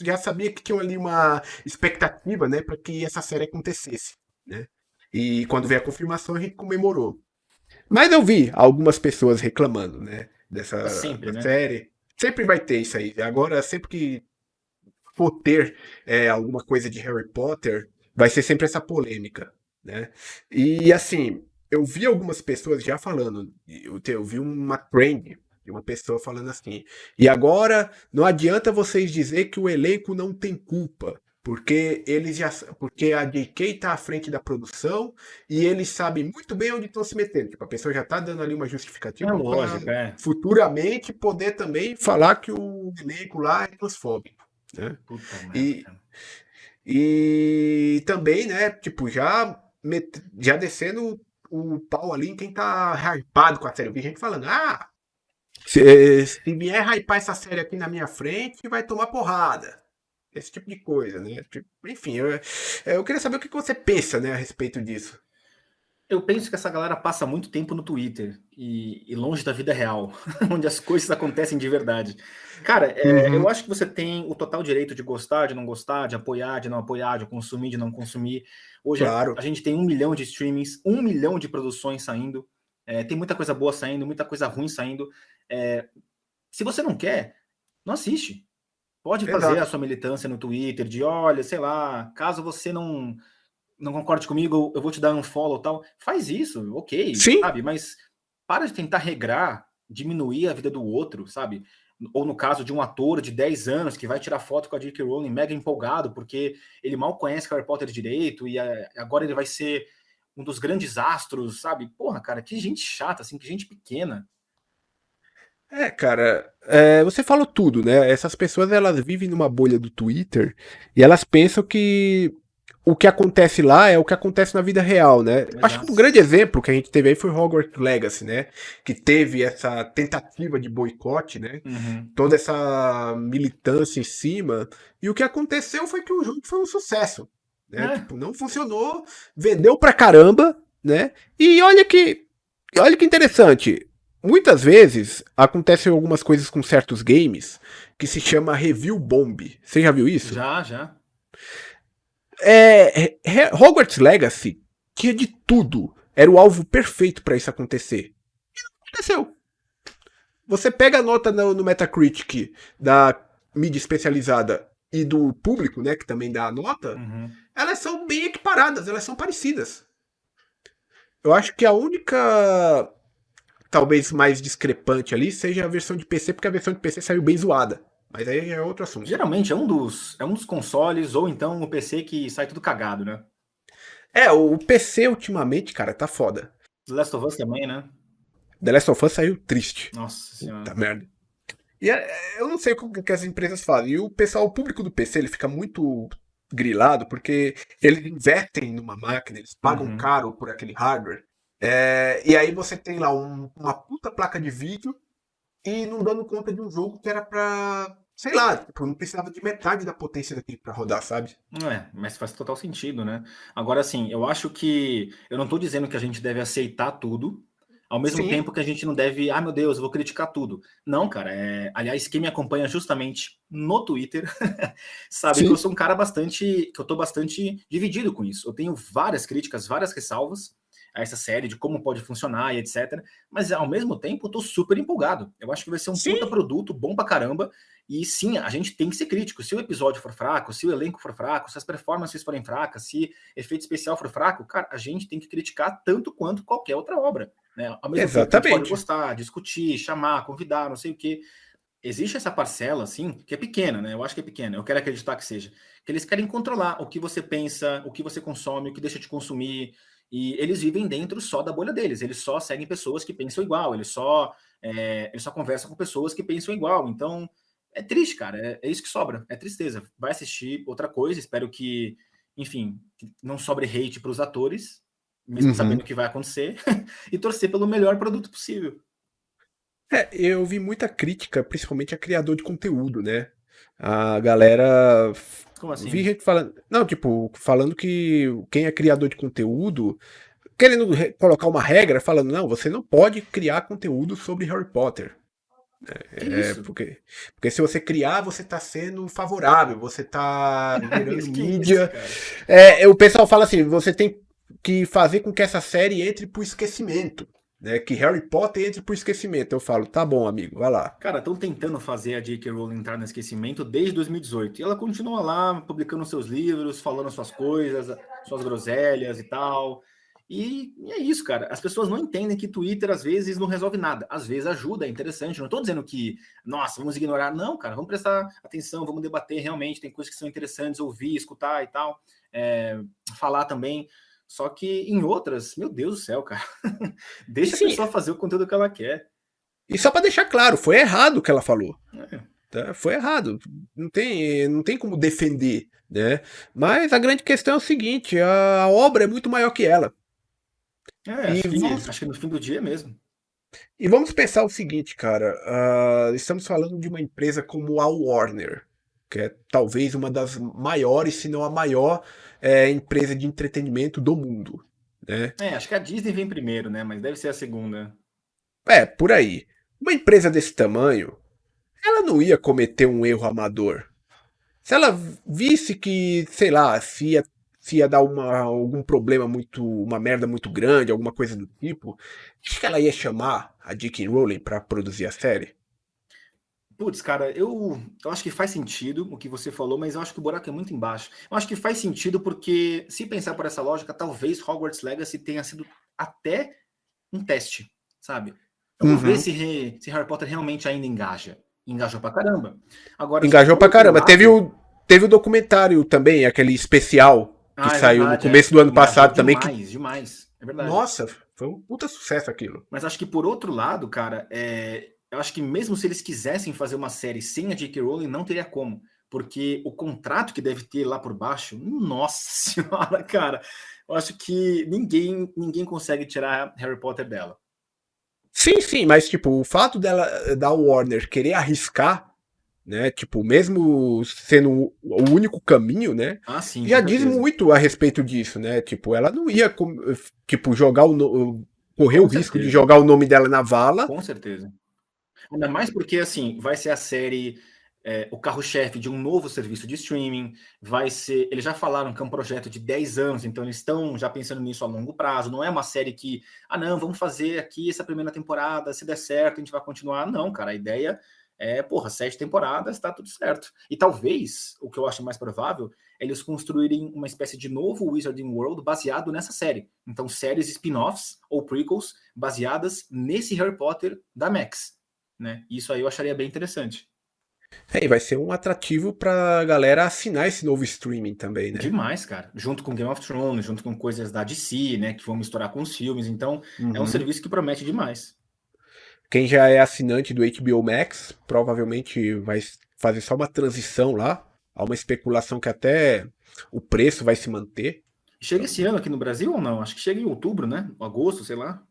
já sabia que tinha ali uma expectativa, né, para que essa série acontecesse, né? E quando veio a confirmação, a gente comemorou. Mas eu vi algumas pessoas reclamando, né, Sempre, da né? série. Sempre vai ter isso aí. Agora, sempre que for ter alguma coisa de Harry Potter, vai ser sempre essa polêmica, né? E assim, eu vi algumas pessoas já falando, eu vi uma trend de uma pessoa falando assim, e agora não adianta vocês dizer que o elenco não tem culpa, porque a JK tá à frente da produção e eles sabem muito bem onde estão se metendo. Tipo, a pessoa já tá dando ali uma É justificativa para lógico, é. futuramente poder também falar que o elenco lá é transfóbico, né? Puta merda, E, cara. e também, né, tipo, já descendo o pau ali em quem tá hypado com a série. Eu vi gente falando, se vier hypar essa série aqui na minha frente, vai tomar porrada. Esse tipo de coisa, né? Enfim, eu queria saber o que você pensa, né, a respeito disso. Eu penso que essa galera passa muito tempo no Twitter e longe da vida real, onde as coisas acontecem de verdade. Cara, eu acho que você tem o total direito de gostar, de não gostar, de apoiar, de não apoiar, de consumir, de não consumir. Hoje Claro. a gente tem 1 milhão de streamings, 1 milhão de produções saindo, tem muita coisa boa saindo, muita coisa ruim saindo. Se você não quer, não assiste. Pode fazer a Exato. sua militância no Twitter, de olha, sei lá, caso você não concorde comigo, eu vou te dar um follow e tal. Faz isso, ok, Sim. sabe? Mas para de tentar regrar, diminuir a vida do outro, sabe? Ou no caso de um ator de 10 anos que vai tirar foto com a J.K. Rowling mega empolgado, porque ele mal conhece Harry Potter direito e agora ele vai ser um dos grandes astros, sabe? Porra, cara, que gente chata, assim, que gente pequena. Cara, você falou tudo, né? Essas pessoas elas vivem numa bolha do Twitter e elas pensam que o que acontece lá é o que acontece na vida real, né? Acho que um Exato. grande exemplo que a gente teve aí foi Hogwarts Legacy, né? Que teve essa tentativa de boicote, né? Uhum. Toda essa militância em cima. E o que aconteceu foi que o jogo foi um sucesso, né? Tipo, não funcionou, vendeu pra caramba, né? E olha que interessante. Muitas vezes acontecem algumas coisas com certos games que se chama review bomb. Você já viu isso? Já. Hogwarts Legacy tinha de tudo. Era o alvo perfeito para isso acontecer. Aconteceu. Você pega a nota no Metacritic da mídia especializada e do público, né, que também dá a nota, elas são bem equiparadas, elas são parecidas. Eu acho que a única talvez mais discrepante ali seja a versão de PC, porque a versão de PC saiu bem zoada. Mas aí é outro assunto. Geralmente é um dos consoles, ou então o PC que sai tudo cagado, né? O PC ultimamente, cara, tá foda. The Last of Us também, né? The Last of Us saiu triste. Nossa senhora. Puta merda. E eu não sei o que as empresas fazem. E o pessoal, o público do PC, ele fica muito grilado porque eles investem numa máquina, eles pagam caro por aquele hardware. E aí você tem lá uma puta placa de vídeo e não dando conta de um jogo que era pra, sei lá, tipo, não precisava de metade da potência daquele pra rodar, sabe? Mas faz total sentido, né? Agora, assim, eu acho que eu não tô dizendo que a gente deve aceitar tudo, ao mesmo Sim. tempo que a gente não deve, meu Deus, eu vou criticar tudo. Não, cara, aliás, quem me acompanha justamente no Twitter sabe que eu sou um cara que eu tô bastante dividido com isso. Eu tenho várias críticas, várias ressalvas a essa série, de como pode funcionar e etc. Mas, ao mesmo tempo, eu tô super empolgado. Eu acho que vai ser um puta produto, bom pra caramba. E sim, a gente tem que ser crítico. Se o episódio for fraco, se o elenco for fraco, se as performances forem fracas, se efeito especial for fraco, cara, a gente tem que criticar tanto quanto qualquer outra obra. Né? Ao mesmo tempo que a gente pode gostar, discutir, chamar, convidar, não sei o quê. Existe essa parcela, assim, que é pequena, né? Eu acho que é pequena, eu quero acreditar que seja. Que eles querem controlar o que você pensa, o que você consome, o que deixa de consumir. E eles vivem dentro só da bolha deles. Eles só seguem pessoas que pensam igual. Eles só conversam com pessoas que pensam igual. Então, é triste, cara. É isso que sobra. É tristeza. Vai assistir outra coisa. Espero que, enfim, que não sobre hate para os atores, mesmo sabendo o que vai acontecer, e torcer pelo melhor produto possível. Eu vi muita crítica, principalmente a criador de conteúdo, né? A galera. Como assim? Vi gente falando. Não, tipo, falando que quem é criador de conteúdo. Querendo colocar uma regra, falando, não, você não pode criar conteúdo sobre Harry Potter. Que isso? Porque se você criar, você está sendo favorável, você está gerando Que mídia. isso, cara? O pessoal fala assim, você tem que fazer com que essa série entre pro esquecimento. Né, que Harry Potter entre pro esquecimento. Eu falo, tá bom, amigo, vai lá. Cara, estão tentando fazer a J.K. Rowling entrar no esquecimento desde 2018. E ela continua lá, publicando seus livros, falando suas coisas, suas groselhas e tal. E é isso, cara. As pessoas não entendem que Twitter, às vezes, não resolve nada. Às vezes ajuda, é interessante. Não estou dizendo que, nossa, vamos ignorar. Não, cara, vamos prestar atenção, vamos debater realmente. Tem coisas que são interessantes ouvir, escutar e tal. Falar também. Só que em outras, meu Deus do céu, cara. Deixa a pessoa fazer o conteúdo que ela quer. E só para deixar claro, foi errado o que ela falou. É. Tá? Foi errado. Não tem como defender. Né? Mas a grande questão é o seguinte: a obra é muito maior que ela. Acho que no fim do dia é mesmo. E vamos pensar o seguinte, cara. Estamos falando de uma empresa como a Warner, que é talvez uma das maiores, se não a maior, empresa de entretenimento do mundo. Né? Acho que a Disney vem primeiro, né? Mas deve ser a segunda. Por aí. Uma empresa desse tamanho, ela não ia cometer um erro amador. Se ela visse que, sei lá, se ia dar algum problema uma merda muito grande, alguma coisa do tipo, acho que ela ia chamar a J.K. Rowling pra produzir a série? Putz, cara, eu acho que faz sentido o que você falou, mas eu acho que o buraco é muito embaixo. Eu acho que faz sentido porque, se pensar por essa lógica, talvez Hogwarts Legacy tenha sido até um teste, sabe? Vamos ver se Harry Potter realmente ainda engaja. Engajou pra caramba. Agora, Engajou pra caramba. lado, Teve o documentário também, aquele especial que é saiu no verdade, começo do ano passado também. Demais. É verdade. Nossa, foi um puta sucesso aquilo. Mas acho que por outro lado, cara, eu acho que mesmo se eles quisessem fazer uma série sem a J.K. Rowling, não teria como. Porque o contrato que deve ter lá por baixo, nossa senhora, cara, eu acho que ninguém consegue tirar Harry Potter dela. Sim, mas tipo, o fato da Warner querer arriscar, né, tipo, mesmo sendo o único caminho, né, Sim, já diz muito a respeito disso, né, tipo, ela não ia, tipo, correr o risco de jogar o nome dela na vala. Com certeza. Ainda mais porque, assim, vai ser a série, o carro-chefe de um novo serviço de streaming, vai ser... Eles já falaram que é um projeto de 10 anos, então eles estão já pensando nisso a longo prazo, não é uma série que, não, vamos fazer aqui essa primeira temporada, se der certo, a gente vai continuar. Não, cara, a ideia é, 7 temporadas, tá tudo certo. E talvez, o que eu acho mais provável, é eles construírem uma espécie de novo Wizarding World baseado nessa série. Então, séries spin-offs ou prequels baseadas nesse Harry Potter da Max. Né? Isso aí eu acharia bem interessante. E vai ser um atrativo pra galera assinar esse novo streaming também, né? Demais, cara. Junto com Game of Thrones, junto com coisas da DC, né? Que vão misturar com os filmes. Então, é um serviço que promete demais. Quem já é assinante do HBO Max provavelmente vai fazer só uma transição lá. Há uma especulação que até o preço vai se manter. Chega esse ano aqui no Brasil ou não? Acho que chega em outubro, né? Agosto, sei lá.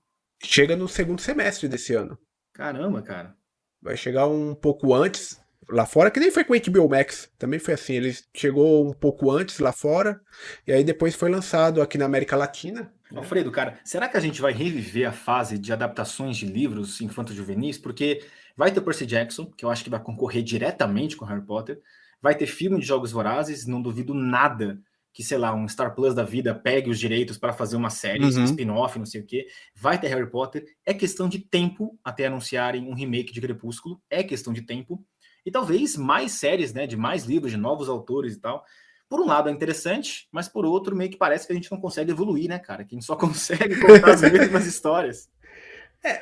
Chega no segundo semestre desse ano. Caramba, cara. Vai chegar um pouco antes lá fora, que nem foi com o HBO Max. Também foi assim, ele chegou um pouco antes lá fora, e aí depois foi lançado aqui na América Latina. Alfredo, cara, será que a gente vai reviver a fase de adaptações de livros infanto-juvenis? Porque vai ter Percy Jackson, que eu acho que vai concorrer diretamente com Harry Potter. Vai ter filme de Jogos Vorazes, não duvido nada que, sei lá, um Star Plus da vida pegue os direitos para fazer uma série, spin-off, não sei o quê. Vai ter Harry Potter. É questão de tempo até anunciarem um remake de Crepúsculo. É questão de tempo. E talvez mais séries, né, de mais livros, de novos autores e tal. Por um lado é interessante, mas por outro meio que parece que a gente não consegue evoluir, né, cara? Que a gente só consegue contar as mesmas histórias.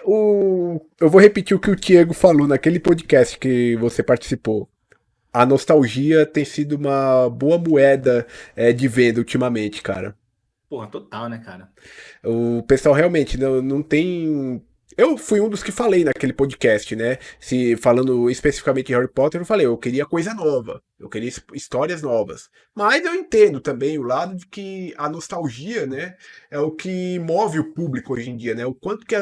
Eu vou repetir o que o Diego falou naquele podcast que você participou. A nostalgia tem sido uma boa moeda de venda ultimamente, cara. Porra, total, né, cara? O pessoal realmente não tem... Eu fui um dos que falei naquele podcast, né? Falando especificamente de Harry Potter, eu falei, eu queria coisa nova, eu queria histórias novas. Mas eu entendo também o lado de que a nostalgia, né, é o que move o público hoje em dia, né? O quanto que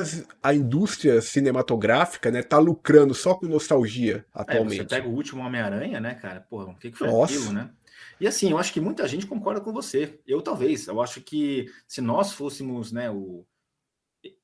a indústria cinematográfica, né, tá lucrando só com nostalgia atualmente. Você pega o último Homem-Aranha, né, cara? Porra, o que foi Nossa. aquilo, né? E assim, eu acho que muita gente concorda com você. Eu talvez. Eu acho que se nós fôssemos, né,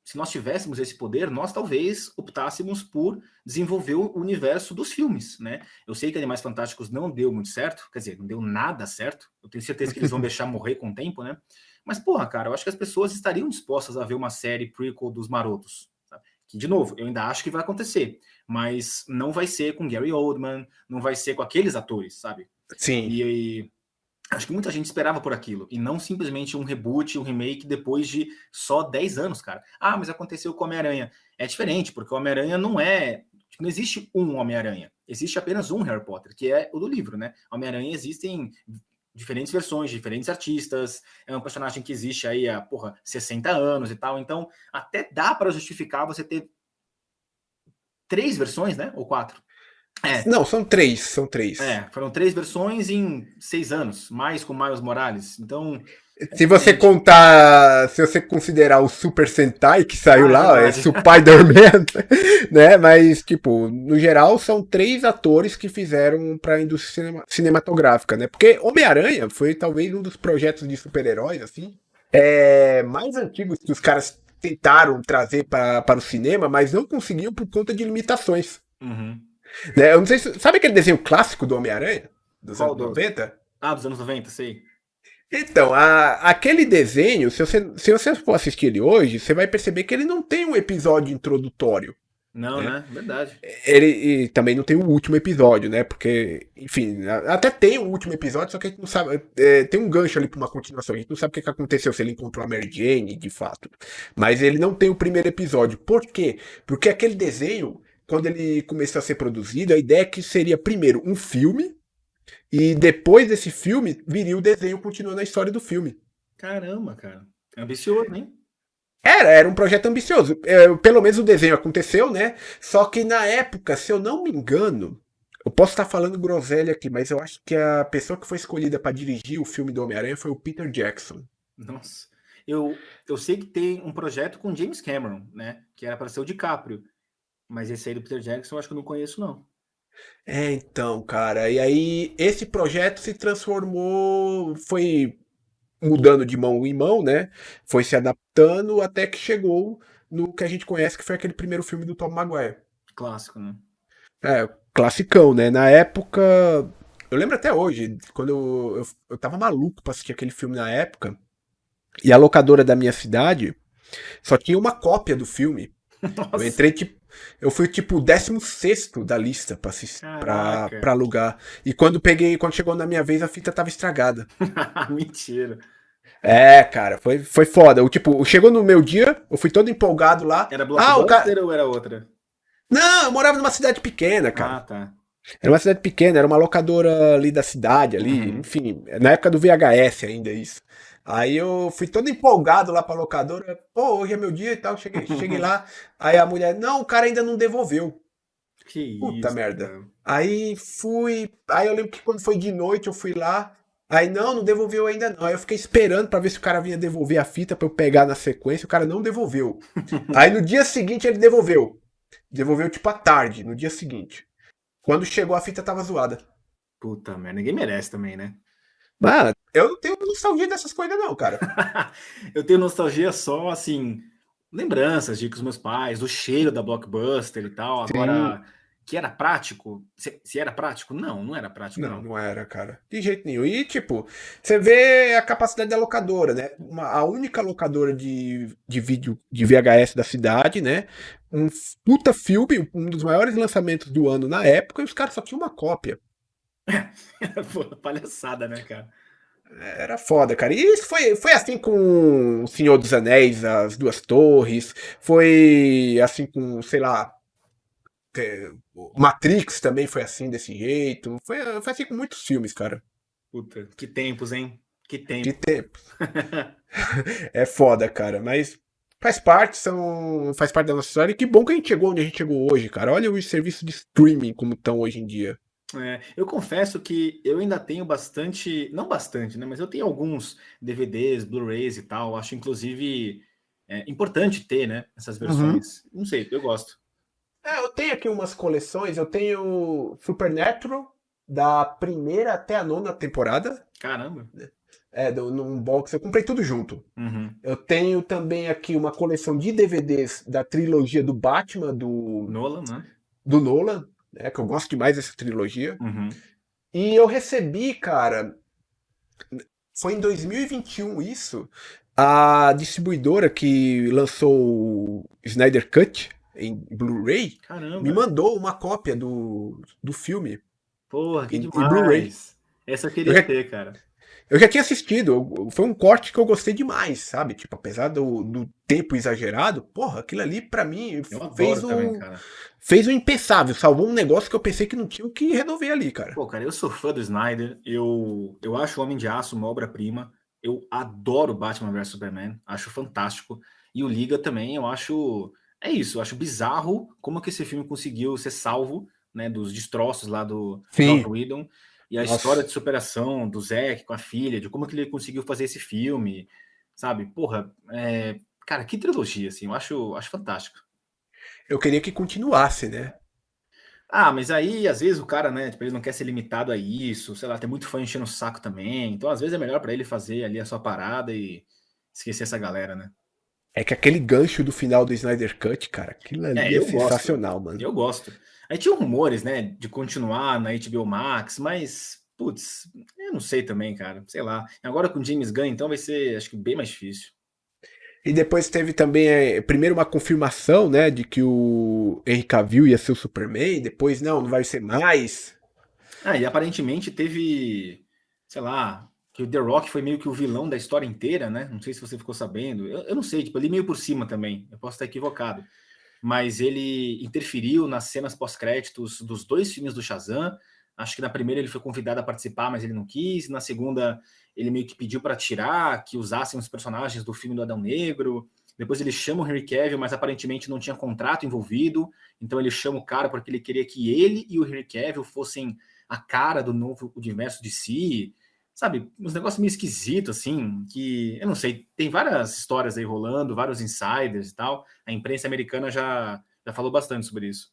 se nós tivéssemos esse poder, nós talvez optássemos por desenvolver o universo dos filmes, né? Eu sei que Animais Fantásticos não deu muito certo, quer dizer, não deu nada certo. Eu tenho certeza que eles vão deixar morrer com o tempo, né? Mas, porra, cara, eu acho que as pessoas estariam dispostas a ver uma série prequel dos Marotos, sabe? Que, de novo, eu ainda acho que vai acontecer, mas não vai ser com Gary Oldman, não vai ser com aqueles atores, sabe? Sim. E acho que muita gente esperava por aquilo, e não simplesmente um reboot, um remake depois de só 10 anos, cara. Ah, mas aconteceu com o Homem-Aranha. É diferente, porque o Homem-Aranha não existe um Homem-Aranha. Existe apenas um Harry Potter, que é o do livro, né? Homem-Aranha existem diferentes versões, diferentes artistas, é um personagem que existe aí há, 60 anos e tal, então até dá para justificar você ter 3 versões, né? Ou 4? Não, são 3. Foram 3 versões em 6 anos, mais com Miles Morales. Então, se você considerar o Super Sentai que saiu lá, é Spider-Man, né? Mas, tipo, no geral, são 3 atores que fizeram pra indústria cinematográfica, né? Porque Homem-Aranha foi talvez um dos projetos de super-heróis, assim, mais antigos que os caras tentaram trazer para o cinema, mas não conseguiam por conta de limitações. Uhum. Né? Eu não sei se... Sabe aquele desenho clássico do Homem-Aranha? Dos anos 90? Dos anos 90, sei. Então, aquele desenho, se você for assistir ele hoje, você vai perceber que ele não tem um episódio introdutório. Não, né? Verdade. Ele também não tem o último episódio, né? Porque, enfim, até tem o último episódio, só que a gente não sabe. Tem um gancho ali pra uma continuação. A gente não sabe o que aconteceu, se ele encontrou a Mary Jane, de fato. Mas ele não tem o primeiro episódio. Por quê? Porque aquele desenho, quando ele começou a ser produzido, a ideia é que seria primeiro um filme, e depois desse filme, viria o desenho continuando a história do filme. Caramba, cara. É ambicioso, hein? Era um projeto ambicioso. Pelo menos o desenho aconteceu, né? Só que na época, se eu não me engano, eu posso estar falando groselha aqui, mas eu acho que a pessoa que foi escolhida para dirigir o filme do Homem-Aranha foi o Peter Jackson. Nossa. Eu sei que tem um projeto com James Cameron, né? Que era para ser o DiCaprio. Mas esse aí do Peter Jackson eu acho que eu não conheço, não. Então, cara, e aí esse projeto se transformou, foi mudando de mão em mão, né? Foi se adaptando até que chegou no que a gente conhece, que foi aquele primeiro filme do Tom Maguire. Clássico, né? Classicão, né? Na época, eu lembro até hoje, quando eu tava maluco pra assistir aquele filme na época, e a locadora da minha cidade só tinha uma cópia do filme. Nossa. Eu fui tipo o 16º da lista pra assistir, pra alugar. E quando chegou na minha vez, a fita tava estragada. Mentira. Cara, foi foda. Chegou no meu dia, eu fui todo empolgado lá. Era Blockbuster ou era outra? Não, eu morava numa cidade pequena, cara. Tá. Era uma cidade pequena, era uma locadora ali da cidade, ali, enfim, na época do VHS ainda isso. Aí eu fui todo empolgado lá pra locadora, hoje é meu dia e tal, cheguei lá, aí a mulher, não, o cara ainda não devolveu. Que Puta isso, merda. cara. Aí eu lembro que quando foi de noite eu fui lá, aí não devolveu ainda não. Aí eu fiquei esperando pra ver se o cara vinha devolver a fita pra eu pegar na sequência, o cara não devolveu. Aí no dia seguinte ele devolveu. Devolveu tipo à tarde, no dia seguinte. Quando chegou a fita tava zoada. Puta merda, ninguém merece também, né? Mano, eu não tenho nostalgia dessas coisas não, cara. Eu tenho nostalgia só, assim, lembranças de com os meus pais, do cheiro da Blockbuster e tal. Sim. Agora, que era prático? Se era prático? Não era prático, não. Não era, cara. De jeito nenhum. E, você vê a capacidade da locadora, né? A única locadora de vídeo de VHS da cidade, né? Um puta filme, um dos maiores lançamentos do ano na época, e os caras só tinham uma cópia. Pô, palhaçada, né, cara? Era foda, cara. E isso foi assim com O Senhor dos Anéis, As Duas Torres. Foi assim com, sei lá. Matrix também foi assim, desse jeito. Foi assim com muitos filmes, cara. Puta, que tempos, hein? Que tempo. Que tempo. É foda, cara. Mas faz parte da nossa história. E que bom que a gente chegou onde a gente chegou hoje, cara. Olha os serviços de streaming como estão hoje em dia. Eu confesso que eu ainda tenho bastante, não bastante, né? Mas eu tenho alguns DVDs, Blu-rays e tal. Acho, inclusive, importante ter, né? Essas versões. Não sei, eu gosto. Eu tenho aqui umas coleções. Eu tenho Supernatural, da primeira até a 9ª temporada. Caramba. Num box, eu comprei tudo junto. Uhum. Eu tenho também aqui uma coleção de DVDs da trilogia do Batman, Nolan, né? do Nolan, né, que eu gosto demais dessa trilogia. Uhum. E eu recebi, cara, foi em 2021 isso, a distribuidora que lançou o Snyder Cut em Blu-ray me Caramba. mandou uma cópia do filme Porra, que em Blu-ray. demais. Essa eu Eu queria já, ter, cara. eu já tinha assistido, foi um corte que eu gostei demais, sabe? Tipo, apesar do tempo exagerado, porra, aquilo ali pra mim Eu adoro fez também, o, cara. fez o impensável, salvou um negócio que eu pensei que não tinha o que resolver ali, cara. Pô, cara, eu sou fã do Snyder. Eu acho o Homem de Aço uma obra-prima. Eu adoro Batman vs Superman. Acho fantástico. E o Liga também, eu acho. É isso, eu acho bizarro como que esse filme conseguiu ser salvo, né, dos destroços lá do Joss Sim, Whedon. E a história nossa. de superação do Zack com a filha, de como que ele conseguiu fazer esse filme, sabe? Porra, cara, que trilogia, assim, eu acho fantástico. Eu queria que continuasse, né? Ah, mas aí, às vezes, o cara, né, tipo, ele não quer ser limitado a isso, sei lá, tem muito fã enchendo o saco também. Então, às vezes, é melhor pra ele fazer ali a sua parada e esquecer essa galera, né? É que aquele gancho do final do Snyder Cut, cara, aquilo ali é Eu gosto. sensacional, mano. Eu gosto. Aí tinha rumores, né, de continuar na HBO Max, mas, putz, eu não sei também, cara. Sei lá. Agora com James Gunn, então, vai ser, acho que, bem mais difícil. E depois teve também, primeiro uma confirmação, né, de que o Henry Cavill ia ser o Superman, depois não vai ser mais. Ah, e aparentemente teve, sei lá, que o The Rock foi meio que o vilão da história inteira, né? Não sei se você ficou sabendo. Eu não sei, tipo, ali meio por cima também. Eu posso estar equivocado. Mas ele interferiu nas cenas pós-créditos dos dois filmes do Shazam. Acho que na primeira ele foi convidado a participar, mas ele não quis. Na segunda, ele meio que pediu para tirar, que usassem os personagens do filme do Adão Negro. Depois ele chama o Henry Cavill, mas aparentemente não tinha contrato envolvido. Então ele chama o cara porque ele queria que ele e o Henry Cavill fossem a cara do novo universo de si. Sabe, uns negócios meio esquisitos, assim, que eu não sei, tem várias histórias aí rolando, vários insiders e tal. A imprensa americana já falou bastante sobre isso.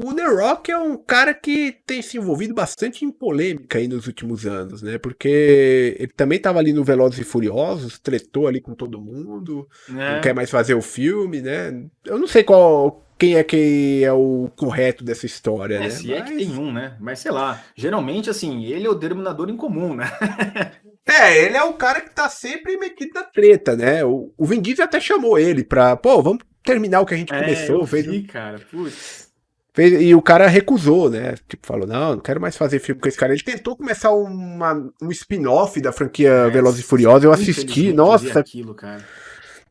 O The Rock é um cara que tem se envolvido bastante em polêmica aí nos últimos anos, né? Porque ele também estava ali no Velozes e Furiosos, tretou ali com todo mundo, não quer É, mais fazer o filme, né? Eu não sei quem é o correto dessa história, né? se é que tem Mas um, né? Mas sei lá, geralmente, assim, ele é o denominador em comum, né? ele é o cara que tá sempre metido na treta, né? O Vin Diesel até chamou ele pra, pô, vamos terminar o que a gente Eu começou, vi, cara, putz. e o cara recusou, né? Tipo, falou, não quero mais fazer filme com esse cara. Ele tentou começar um spin-off da franquia Velozes e Furiosos, eu assisti, Infelizmente eu vi nossa, aquilo, cara.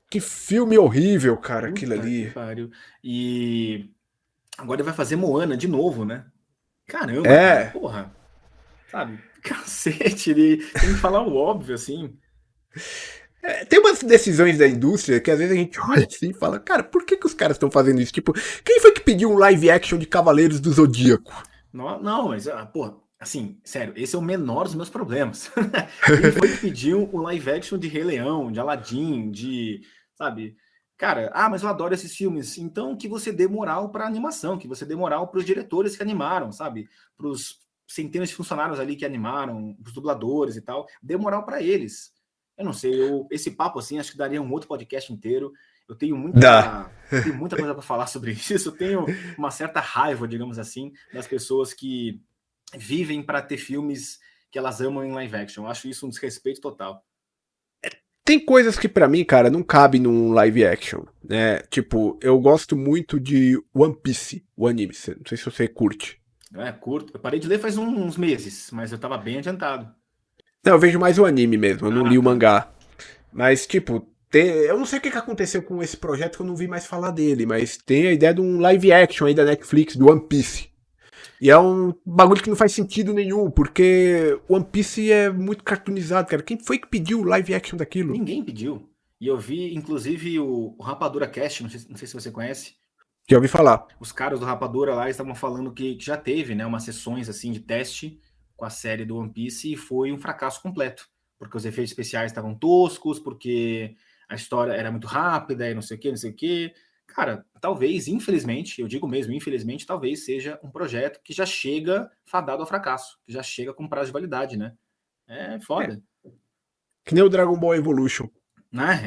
que filme horrível, cara, aquilo Puta que ali. pariu. E agora ele vai fazer Moana de novo, né? Caramba, cara, É, porra. Sabe? Cacete, ele tem que falar o óbvio, assim. tem umas decisões da indústria que às vezes a gente olha assim e fala, cara, por que os caras estão fazendo isso? Tipo, quem foi que pediu um live action de Cavaleiros do Zodíaco? Não, não, mas, porra, assim, sério, esse é o menor dos meus problemas. Quem foi que pediu o live action de Rei Leão, de Aladdin, sabe? Cara, mas eu adoro esses filmes. Então, que você dê moral para animação, que você dê moral para os diretores que animaram, sabe? Para os centenas de funcionários ali que animaram, os dubladores e tal, dê moral para eles. Eu não sei, esse papo assim, acho que daria um outro podcast inteiro. Eu tenho Dá. muita coisa para falar sobre isso. Eu tenho uma certa raiva, digamos assim, das pessoas que vivem para ter filmes que elas amam em live action. Eu acho isso um desrespeito total. Tem coisas que pra mim, cara, não cabe num live action, né? Tipo, eu gosto muito de One Piece, o anime. Não sei se você curte. É curto. Eu parei de ler faz uns meses, mas eu estava bem adiantado. Não, eu vejo mais o anime mesmo, eu não li o Tá. mangá. Mas, tipo, eu não sei o que aconteceu com esse projeto que eu não vi mais falar dele, mas tem a ideia de um live action aí da Netflix, do One Piece. E é um bagulho que não faz sentido nenhum, porque One Piece é muito cartoonizado, cara. Quem foi que pediu o live action daquilo? Ninguém pediu. E eu vi, inclusive, o Rapadura Cast, não sei se você conhece. Já ouvi falar. Os caras do Rapadura lá estavam falando que já teve, né, umas sessões assim de teste com a série do One Piece e foi um fracasso completo, porque os efeitos especiais estavam toscos, porque a história era muito rápida e não sei o que, não sei o que. Cara, talvez, infelizmente, eu digo mesmo, infelizmente, talvez seja um projeto que já chega fadado ao fracasso, que já chega com prazo de validade, né? É foda. Que nem o Dragon Ball Evolution.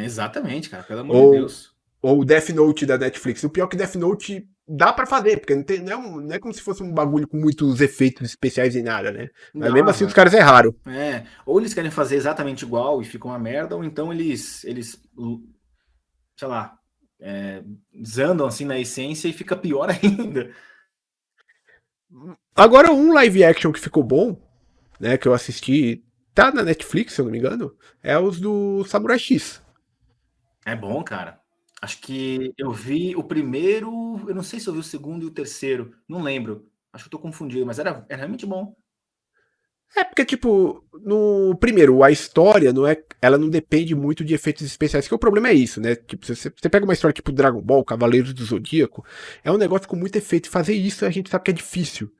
Exatamente, cara, pelo amor de Deus. Ou o Death Note da Netflix. O pior é que Death Note dá pra fazer, porque não é como se fosse um bagulho com muitos efeitos especiais e nada, né? Mas mesmo assim os caras erraram. Ou eles querem fazer exatamente igual e fica uma merda, ou então eles sei lá, desandam assim na essência e fica pior ainda. Agora, um live action que ficou bom, né, que eu assisti, tá na Netflix, se eu não me engano, é os do Samurai X. É bom, cara. Acho que eu vi o primeiro, eu não sei se eu vi o segundo e o terceiro, não lembro. Acho que eu tô confundido, mas era realmente bom. É porque, tipo, no primeiro, a história ela não depende muito de efeitos especiais, que o problema é isso, né? Tipo, você pega uma história tipo Dragon Ball, Cavaleiros do Zodíaco, é um negócio com muito efeito. E fazer isso a gente sabe que é difícil.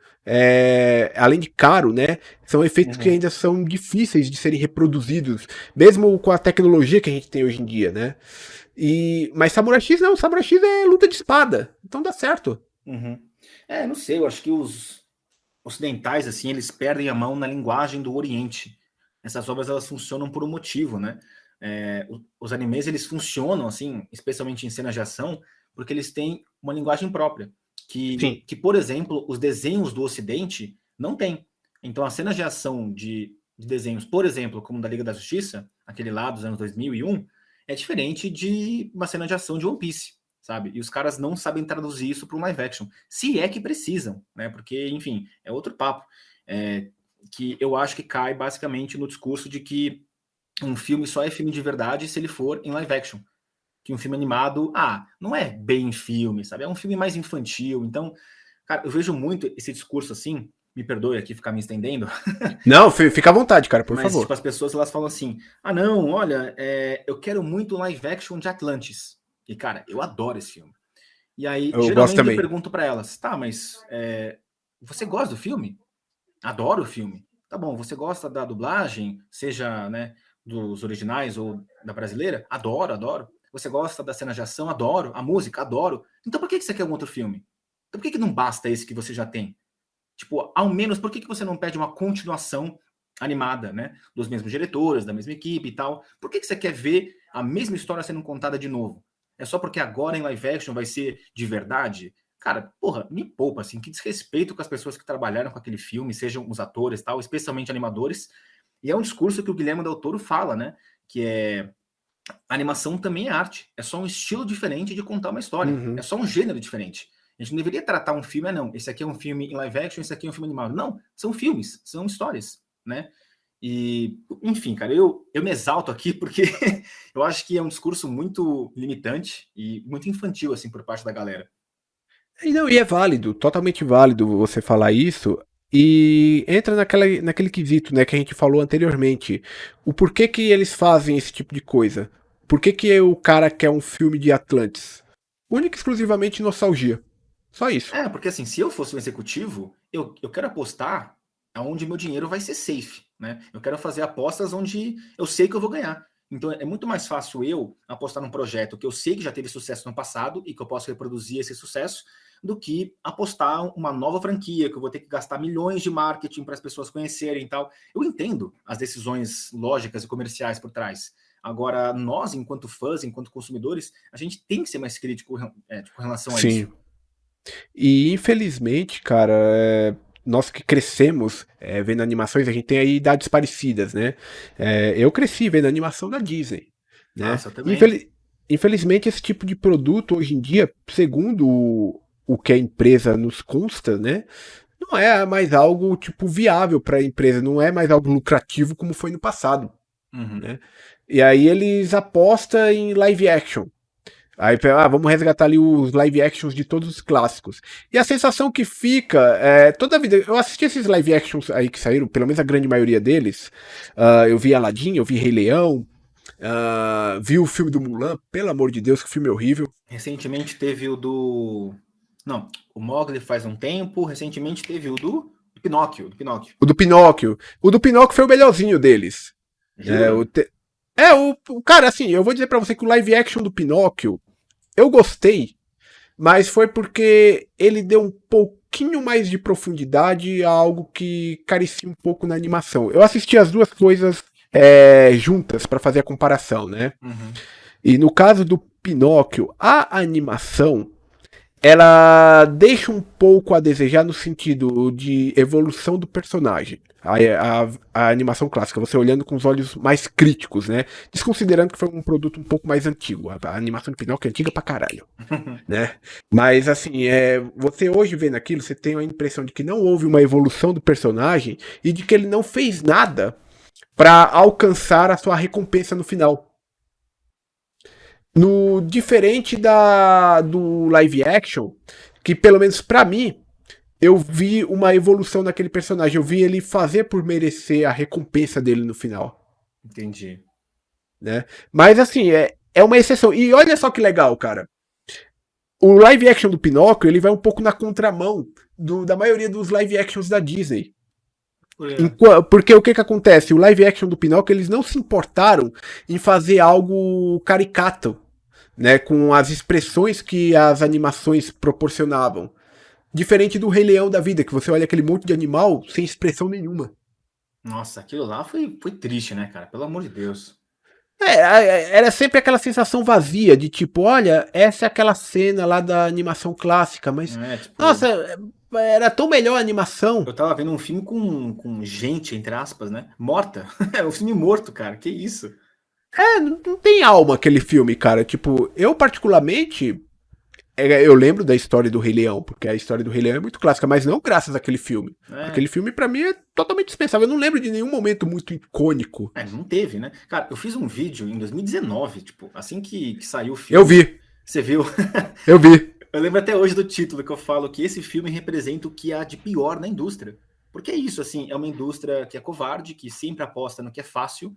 Além de caro, né? São efeitos que ainda são difíceis de serem reproduzidos, mesmo com a tecnologia que a gente tem hoje em dia, né? Mas Samurai X não, Samurai X é luta de espada, então dá certo. Não sei, eu acho que os ocidentais, assim, eles perdem a mão na linguagem do Oriente. Essas obras, elas funcionam por um motivo, né? Os animes, eles funcionam, assim, especialmente em cenas de ação, porque eles têm uma linguagem própria, que por exemplo, os desenhos do Ocidente não têm. Então, as cenas de ação de desenhos, por exemplo, como da Liga da Justiça, aquele lá dos anos 2001, é diferente de uma cena de ação de One Piece, sabe? E os caras não sabem traduzir isso para um live action, se é que precisam, né? Porque, enfim, é outro papo, que eu acho que cai basicamente no discurso de que um filme só é filme de verdade se ele for em live action. Que um filme animado, não é bem filme, sabe? É um filme mais infantil. Então, cara, eu vejo muito esse discurso assim, me perdoe aqui ficar me estendendo. Não, fica à vontade, cara, por favor. Mas, tipo, as pessoas, elas falam assim, não, olha, eu quero muito live action de Atlantis. E, cara, eu adoro esse filme. E aí, geralmente eu pergunto para elas, tá, mas você gosta do filme? Adoro o filme. Tá bom, você gosta da dublagem, seja, né, dos originais ou da brasileira? Adoro, adoro. Você gosta da cena de ação? Adoro. A música? Adoro. Então por que você quer um outro filme? Então por que não basta esse que você já tem? Tipo, ao menos, por que você não pede uma continuação animada, né? Dos mesmos diretores, da mesma equipe e tal? Por que você quer ver a mesma história sendo contada de novo? É só porque agora em live action vai ser de verdade? Cara, porra, me poupa, assim, que desrespeito com as pessoas que trabalharam com aquele filme, sejam os atores tal, especialmente animadores. E é um discurso que o Guilherme Del Toro fala, né? Que a animação também é arte. É só um estilo diferente de contar uma história. É só um gênero diferente. A gente não deveria tratar um filme, não, esse aqui é um filme em live action, esse aqui é um filme animado. Não, são filmes, são histórias, né? E, enfim, cara, eu me exalto aqui porque eu acho que é um discurso muito limitante e muito infantil, assim, por parte da galera. E é válido, totalmente válido você falar isso. E entra naquele quesito, né, que a gente falou anteriormente. O porquê que eles fazem esse tipo de coisa? Por que o cara quer um filme de Atlantis? Única e exclusivamente nostalgia. Só isso. Porque assim, se eu fosse um executivo, eu quero apostar aonde meu dinheiro vai ser safe, né? Eu quero fazer apostas onde eu sei que eu vou ganhar. Então é muito mais fácil eu apostar num projeto que eu sei que já teve sucesso no passado e que eu posso reproduzir esse sucesso, do que apostar uma nova franquia, que eu vou ter que gastar milhões de marketing para as pessoas conhecerem e tal. Eu entendo as decisões lógicas e comerciais por trás. Agora, nós, enquanto fãs, enquanto consumidores, a gente tem que ser mais crítico com relação a isso. E infelizmente, cara, nós que crescemos vendo animações, a gente tem aí idades parecidas, né? Eu cresci vendo animação da Disney, né? Nossa, também. Infelizmente, esse tipo de produto hoje em dia, segundo o que a empresa nos consta, né? Não é mais algo tipo viável para a empresa, não é mais algo lucrativo como foi no passado, né? E aí eles apostam em live action. Aí, vamos resgatar ali os live actions de todos os clássicos. E a sensação que fica, toda a vida, eu assisti esses live actions aí que saíram, pelo menos a grande maioria deles. Eu vi Aladdin, eu vi Rei Leão, vi o filme do Mulan, pelo amor de Deus, que filme horrível. Recentemente teve o do... Não, o Mowgli faz um tempo, recentemente teve o do Pinóquio. O do Pinóquio. O do Pinóquio foi o melhorzinho deles. Cara, assim, eu vou dizer pra você que o live action do Pinóquio, eu gostei, mas foi porque ele deu um pouquinho mais de profundidade a algo que carecia um pouco na animação. Eu assisti as duas coisas juntas para fazer a comparação, né? Uhum. E no caso do Pinóquio, a animação ela deixa um pouco a desejar no sentido de evolução do personagem. A animação clássica, você olhando com os olhos mais críticos, né? Desconsiderando que foi um produto um pouco mais antigo. A animação de Pinóquio é antiga pra caralho, né? Mas, assim, você hoje vendo aquilo, você tem a impressão de que não houve uma evolução do personagem e de que ele não fez nada pra alcançar a sua recompensa no final. No diferente do live action, que pelo menos pra mim, eu vi uma evolução naquele personagem. Eu vi ele fazer por merecer a recompensa dele no final. Entendi. Né? Mas assim, é uma exceção. E olha só que legal, cara. O live action do Pinóquio, ele vai um pouco na contramão da maioria dos live actions da Disney. Porque o que acontece? O live action do Pinóquio, eles não se importaram em fazer algo caricato, né, com as expressões que as animações proporcionavam. Diferente do Rei Leão da vida, que você olha aquele monte de animal sem expressão nenhuma. Nossa, aquilo lá foi triste, né, cara? Pelo amor de Deus. Era sempre aquela sensação vazia de tipo, olha, essa é aquela cena lá da animação clássica, mas tipo, nossa, era tão melhor a animação. Eu tava vendo um filme com gente, entre aspas, né? Morta. É um filme morto, cara. Que isso? Não tem alma aquele filme, cara. Tipo, eu particularmente, eu lembro da história do Rei Leão, porque a história do Rei Leão é muito clássica, mas não graças àquele filme. Aquele filme, pra mim, é totalmente dispensável. Eu não lembro de nenhum momento muito icônico. Não teve, né? Cara, eu fiz um vídeo em 2019, tipo, assim que saiu o filme. Eu vi. Você viu? Eu vi. Eu lembro até hoje do título que eu falo que esse filme representa o que há de pior na indústria. Porque é isso, assim, é uma indústria que é covarde, que sempre aposta no que é fácil,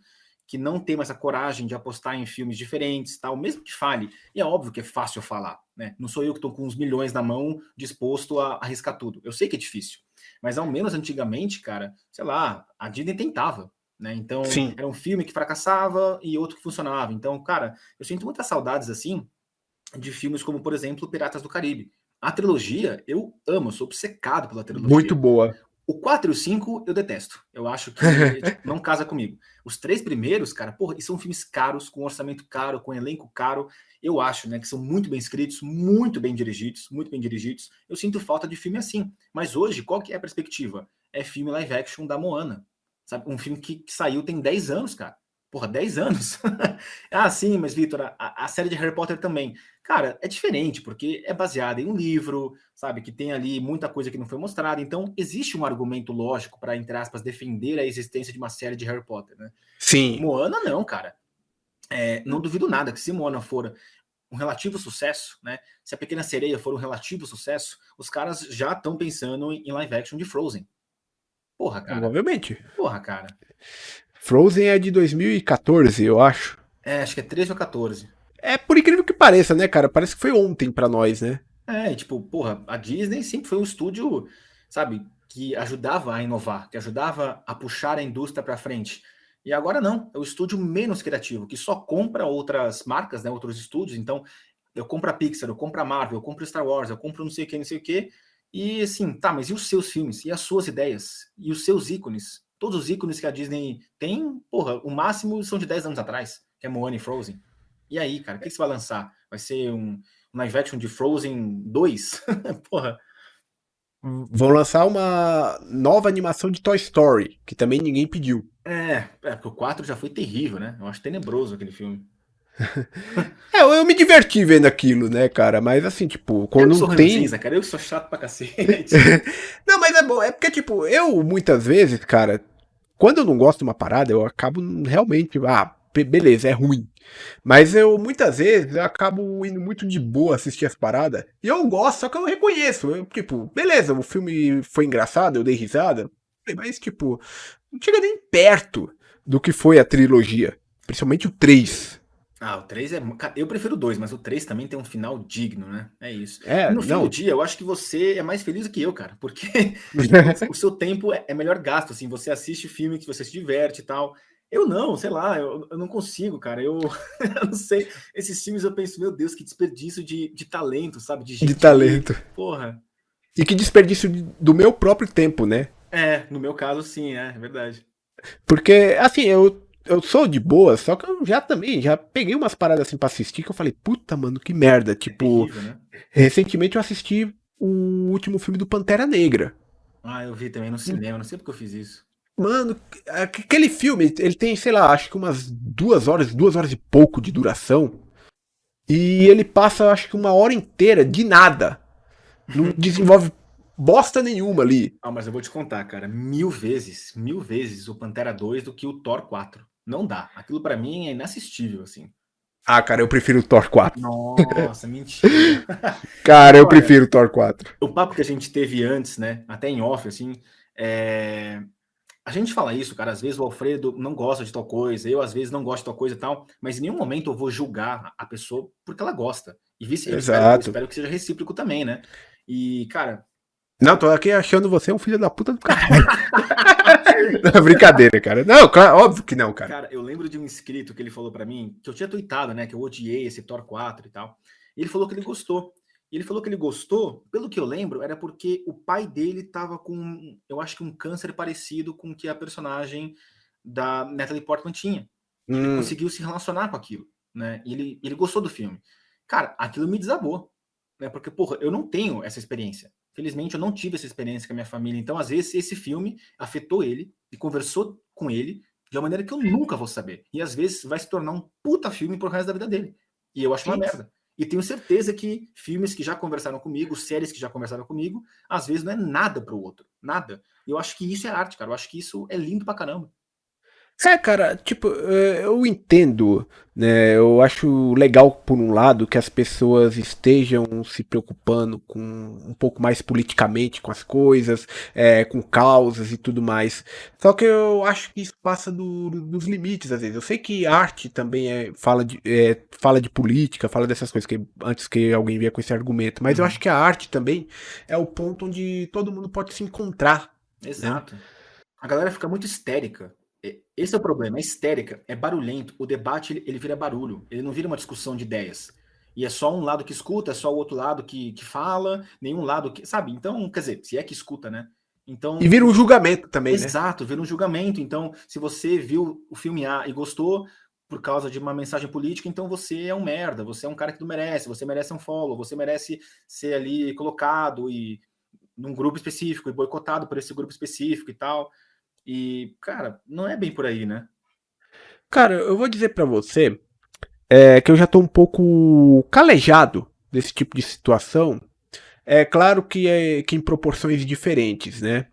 que não tem essa coragem de apostar em filmes diferentes, tal, mesmo que fale. E é óbvio que é fácil falar, né? Não sou eu que estou com uns milhões na mão disposto a arriscar tudo. Eu sei que é difícil. Mas ao menos antigamente, cara, sei lá, a Disney tentava, né? Então, Sim. Era um filme que fracassava e outro que funcionava. Então, cara, eu sinto muitas saudades, assim, de filmes como, por exemplo, Piratas do Caribe. A trilogia, eu amo, sou obcecado pela trilogia. Muito boa. O 4 e o 5 eu detesto. Eu acho que não casa comigo. Os 3 primeiros, cara, porra, e são filmes caros, com orçamento caro, com elenco caro. Eu acho, né, que são muito bem escritos, muito bem dirigidos, muito bem dirigidos. Eu sinto falta de filme assim. Mas hoje, qual que é a perspectiva? É filme live action da Moana. Sabe? Um filme que saiu tem 10 anos, cara. Porra, 10 anos. Sim, mas, Vitor, a série de Harry Potter também. Cara, é diferente, porque é baseada em um livro, sabe, que tem ali muita coisa que não foi mostrada. Então, existe um argumento lógico para, entre aspas, defender a existência de uma série de Harry Potter, né? Sim. Moana, não, cara. Não duvido nada que se Moana for um relativo sucesso, né? Se a Pequena Sereia for um relativo sucesso, os caras já estão pensando em live action de Frozen. Porra, cara. Provavelmente. Porra, cara. Frozen é de 2014, eu acho. Acho que é 13 ou 14. Por incrível que pareça, né, cara? Parece que foi ontem pra nós, né? Tipo, porra, a Disney sempre foi um estúdio, sabe, que ajudava a inovar, que ajudava a puxar a indústria pra frente. E agora não, é o estúdio menos criativo, que só compra outras marcas, né, outros estúdios. Então, eu compro a Pixar, eu compro a Marvel, eu compro Star Wars, eu compro não sei o que. E assim, tá, mas e os seus filmes? E as suas ideias? E os seus ícones? Todos os ícones que a Disney tem, porra, o máximo são de 10 anos atrás, que é Moana e Frozen. E aí, cara, o que você vai lançar? Vai ser um live action de Frozen 2? Porra. Vão lançar uma nova animação de Toy Story, que também ninguém pediu. Porque o 4 já foi terrível, né? Eu acho tenebroso aquele filme. Eu me diverti vendo aquilo, né, cara? Mas assim, tipo, quando eu sou não tem... ranzinza, cara, eu que sou chato pra cacete. Não, mas é bom, é porque, tipo, eu muitas vezes, cara, quando eu não gosto de uma parada, eu acabo realmente, beleza, é ruim. Mas eu, muitas vezes, eu acabo indo muito de boa assistir as paradas. E eu gosto, só que eu reconheço. Tipo, beleza, o filme foi engraçado, eu dei risada. Mas, tipo, não chega nem perto do que foi a trilogia. Principalmente o 3. O 3 é... Eu prefiro o 2, mas o 3 também tem um final digno, né? É isso. E no fim do dia, eu acho que você é mais feliz do que eu, cara. Porque o seu tempo é melhor gasto, assim. Você assiste filme que você se diverte e tal. Eu não, sei lá, eu não consigo, cara. Eu não sei. Esses filmes eu penso, meu Deus, que desperdício de talento, sabe? De gente. De talento. Porra. E que desperdício do meu próprio tempo, né? No meu caso, sim, é verdade. Porque, assim, eu sou de boa, só que eu já peguei umas paradas assim pra assistir que eu falei, puta, mano, que merda. É Tipo, terrível, né? recentemente eu assisti o último filme do Pantera Negra. Ah, eu vi também no cinema, não sei porque eu fiz isso. Mano, aquele filme, ele tem, sei lá, acho que umas 2 horas e pouco de duração. E ele passa, acho que 1 hora inteira de nada. Não desenvolve bosta nenhuma ali. Ah, mas eu vou te contar, cara, mil vezes o Pantera 2 do que o Thor 4. Não dá. Aquilo pra mim é inassistível, assim. Ah, cara, eu prefiro o Thor 4. Nossa, mentira. Cara, eu Olha, prefiro o Thor 4. o papo que a gente teve antes, né, até em off, assim, a gente fala isso, cara, às vezes o Alfredo não gosta de tal coisa, eu às vezes não gosto de tal coisa e tal, mas em nenhum momento eu vou julgar a pessoa porque ela gosta. E eu Exato. espero que seja recíproco também, né? E, cara... Não, tô aqui achando você um filho da puta do caralho. Não, brincadeira, cara. Não, claro, óbvio que não, cara. Cara, eu lembro de um inscrito que ele falou pra mim, que eu tinha tweetado, né, que eu odiei esse Thor 4 e tal. E ele falou que ele gostou. E ele falou que ele gostou, pelo que eu lembro, era porque o pai dele tava com, eu acho que um câncer parecido com o que a personagem da Natalie Portman tinha. E ele conseguiu se relacionar com aquilo, né? E ele gostou do filme. Cara, aquilo me desabou, né? Porque, porra, eu não tenho essa experiência. Felizmente, eu não tive essa experiência com a minha família. Então, às vezes, esse filme afetou ele e conversou com ele de uma maneira que eu nunca vou saber. E, às vezes, vai se tornar um puta filme pro resto da vida dele. E eu acho uma merda. E tenho certeza que filmes que já conversaram comigo, séries que já conversaram comigo, às vezes não é nada pro outro. Nada. E eu acho que isso é arte, cara. Eu acho que isso é lindo pra caramba. Cara, tipo, eu entendo, né? Eu acho legal, por um lado, que as pessoas estejam se preocupando com um pouco mais politicamente com as coisas, com causas e tudo mais. Só que eu acho que isso passa dos limites, às vezes. Eu sei que arte também fala de política, fala dessas coisas, antes que alguém venha com esse argumento. Mas eu acho que a arte também é o ponto onde todo mundo pode se encontrar. Exato. Né? A galera fica muito histérica. Esse é o problema, é histérica, é barulhento. O debate, ele vira barulho, ele não vira uma discussão de ideias. E é só um lado que escuta, é só o outro lado que fala, nenhum lado que... Sabe? Então, quer dizer, se é que escuta, né? Então, e vira um julgamento também, né? Exato, vira um julgamento. Então, se você viu o filme A e gostou por causa de uma mensagem política, então você é um merda, você é um cara que não merece, você merece um follow, você merece ser ali colocado e num grupo específico e boicotado por esse grupo específico e tal. E, cara, não é bem por aí, né? Cara, eu vou dizer pra você que eu já tô um pouco calejado desse tipo de situação. É claro que em proporções diferentes, né?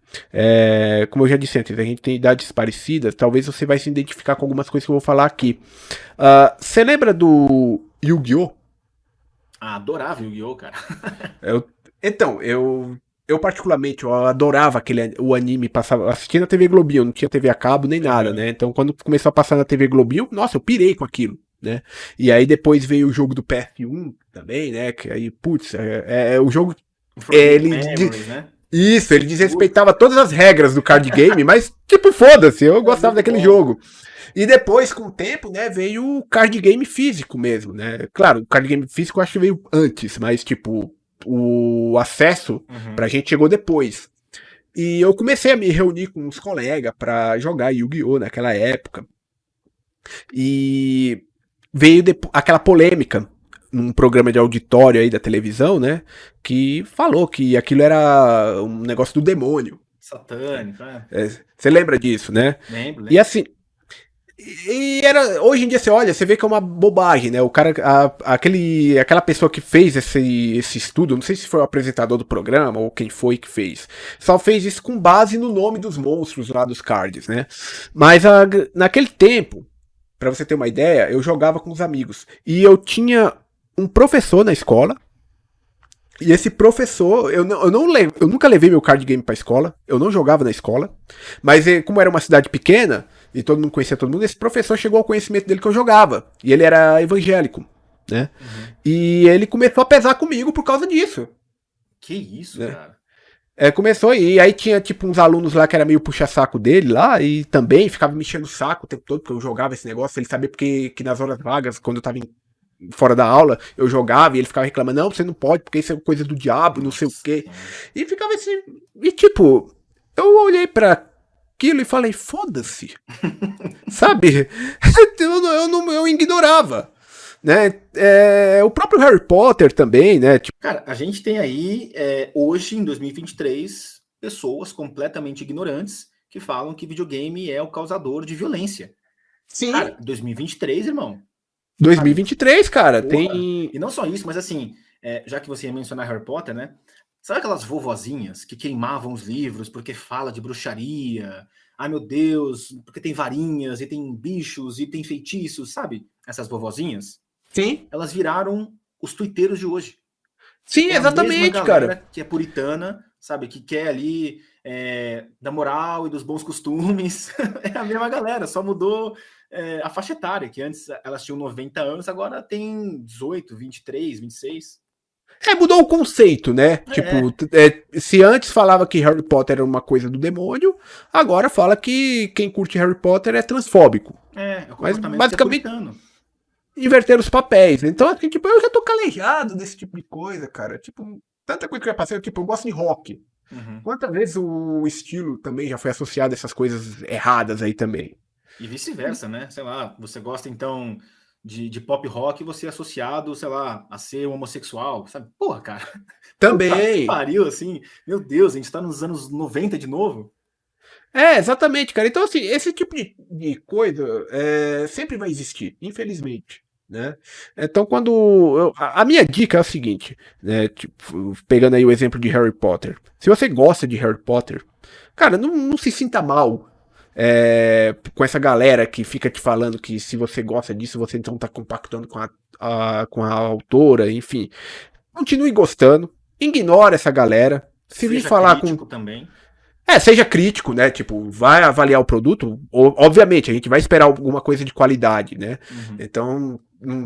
Como eu já disse antes, a gente tem idades parecidas, talvez você vai se identificar com algumas coisas que eu vou falar aqui. Você lembra do Yu-Gi-Oh? Ah, adorava Yu-Gi-Oh, cara. Então, eu particularmente eu adorava o anime, passava, assistia na TV Globinho, não tinha TV a cabo nem nada, né? Então quando começou a passar na TV Globinho, nossa, eu pirei com aquilo, né? E aí depois veio o jogo do PF1 também, né? Que aí, putz, o jogo... Memories, né? Isso, ele desrespeitava todas as regras do card game, mas tipo, foda-se, eu gostava daquele jogo. E depois, com o tempo, né, veio o card game físico mesmo, né? Claro, o card game físico eu acho que veio antes, mas tipo... O acesso pra gente chegou depois. E eu comecei a me reunir com uns colegas pra jogar Yu-Gi-Oh! Naquela época. E veio aquela polêmica num programa de auditório aí da televisão, né? Que falou que aquilo era um negócio do demônio. Satânico, Você lembra disso, né? Lembro. E assim, hoje em dia você vê que é uma bobagem, né? O cara, aquela pessoa que fez esse estudo, não sei se foi o apresentador do programa ou quem foi que fez, só fez isso com base no nome dos monstros lá dos cards, né? Mas naquele tempo, pra você ter uma ideia, eu jogava com os amigos e eu tinha um professor na escola. E esse professor, eu nunca levei meu card game pra escola, eu não jogava na escola, mas como era uma cidade pequena, e todo mundo conhecia todo mundo, esse professor chegou ao conhecimento dele que eu jogava, e ele era evangélico, né? E ele começou a pesar comigo por causa disso. Que isso, né? Cara? Começou, e aí tinha tipo uns alunos lá que era meio puxa-saco dele lá, e também ficava me enchendo o saco o tempo todo, porque eu jogava esse negócio, ele sabia porque que nas horas vagas, quando eu tava fora da aula, eu jogava e ele ficava reclamando, não, você não pode, porque isso é coisa do diabo, não sei o quê. E ficava assim, e tipo, eu olhei pra aquilo e falei, foda-se. Sabe? Eu ignorava. Né? O próprio Harry Potter também, né? Tipo... Cara, a gente tem aí, hoje, em 2023, pessoas completamente ignorantes que falam que videogame é o causador de violência. Sim. Cara, 2023, irmão. 2023, cara, porra. tem... E não só isso, mas assim, já que você ia mencionar Harry Potter, né? Sabe aquelas vovozinhas que queimavam os livros porque fala de bruxaria? Ai, meu Deus, porque tem varinhas, e tem bichos, e tem feitiços, sabe? Essas vovozinhas. Sim. Elas viraram os tuiteiros de hoje. Sim, exatamente, a mesma galera, cara. Que é puritana, sabe? Que quer ali da moral e dos bons costumes. É a mesma galera, só mudou a faixa etária, que antes elas tinham 90 anos, agora tem 18, 23, 26. Mudou o conceito, né? Tipo, se antes falava que Harry Potter era uma coisa do demônio, agora fala que quem curte Harry Potter é transfóbico. Mas basicamente inverter os papéis. Então, assim, tipo, eu já tô calejado desse tipo de coisa, cara. Tipo, tanta coisa que eu já passei, tipo, eu gosto de rock. Uhum. Quantas vezes o estilo também já foi associado a essas coisas erradas aí também? E vice-versa, né? Sei lá, você gosta então de pop rock, você é associado, sei lá, a ser homossexual, sabe? Porra, cara. Também. Que pariu, assim. Meu Deus, a gente tá nos anos 90 de novo. Exatamente, cara. Então, assim, esse tipo de coisa sempre vai existir, infelizmente. Né? Então, quando. A minha dica é a seguinte, né? Tipo, pegando aí o exemplo de Harry Potter. Se você gosta de Harry Potter, cara, não se sinta mal com essa galera que fica te falando que se você gosta disso, você então tá compactando com a autora, enfim. Continue gostando, ignora essa galera. Se vir falar com. Também. Seja crítico, né? Tipo, vai avaliar o produto. Obviamente, a gente vai esperar alguma coisa de qualidade, né? Uhum. Então,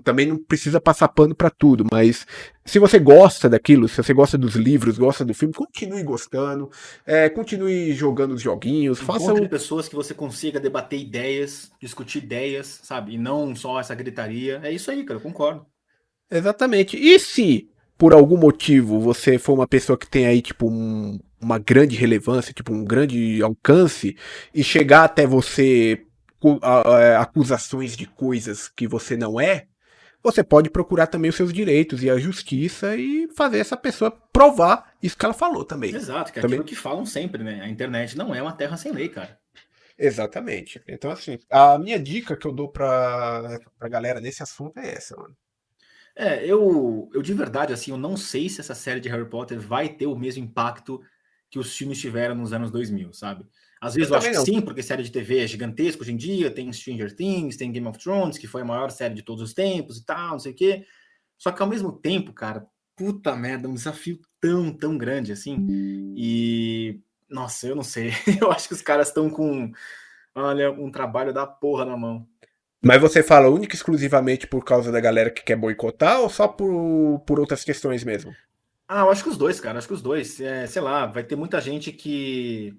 também não precisa passar pano pra tudo. Mas se você gosta daquilo, se você gosta dos livros, gosta do filme, continue gostando. Continue jogando os joguinhos. Encontre pessoas que você consiga debater ideias, discutir ideias, sabe? E não só essa gritaria. É isso aí, cara, eu concordo. Exatamente. E se, por algum motivo, você for uma pessoa que tem aí, tipo, uma grande relevância, tipo, um grande alcance, e chegar até você acusações de coisas que você não é, você pode procurar também os seus direitos e a justiça e fazer essa pessoa provar isso que ela falou também. Exato, que é também... aquilo que falam sempre, né? A internet não é uma terra sem lei, cara. Exatamente. Então, assim, a minha dica que eu dou pra galera nesse assunto é essa, mano. Eu de verdade, assim, eu não sei se essa série de Harry Potter vai ter o mesmo impacto que os filmes tiveram nos anos 2000, sabe? Às vezes eu acho que sim, porque série de TV é gigantesca hoje em dia, tem Stranger Things, tem Game of Thrones, que foi a maior série de todos os tempos e tal, não sei o quê. Só que ao mesmo tempo, cara, puta merda, um desafio tão grande assim. E, nossa, eu não sei. Eu acho que os caras estão com, olha, um trabalho da porra na mão. Mas você fala única e exclusivamente por causa da galera que quer boicotar ou só por outras questões mesmo? Eu acho que os dois, cara. Acho que os dois. Sei lá, vai ter muita gente que...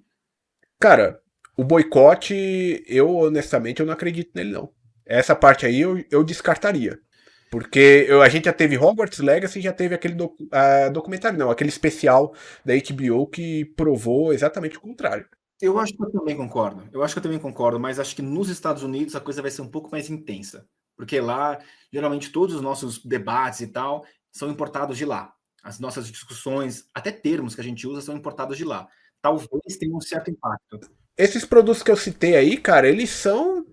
Cara, o boicote, eu honestamente eu não acredito nele não. Essa parte aí eu descartaria. Porque a gente já teve Hogwarts Legacy e já teve aquele documentário, não, aquele especial da HBO que provou exatamente o contrário. Eu acho que eu também concordo. Mas acho que nos Estados Unidos a coisa vai ser um pouco mais intensa. Porque lá, geralmente, todos os nossos debates e tal são importados de lá. As nossas discussões, até termos que a gente usa, são importados de lá. Talvez tenha um certo impacto. Esses produtos que eu citei aí, cara, eles são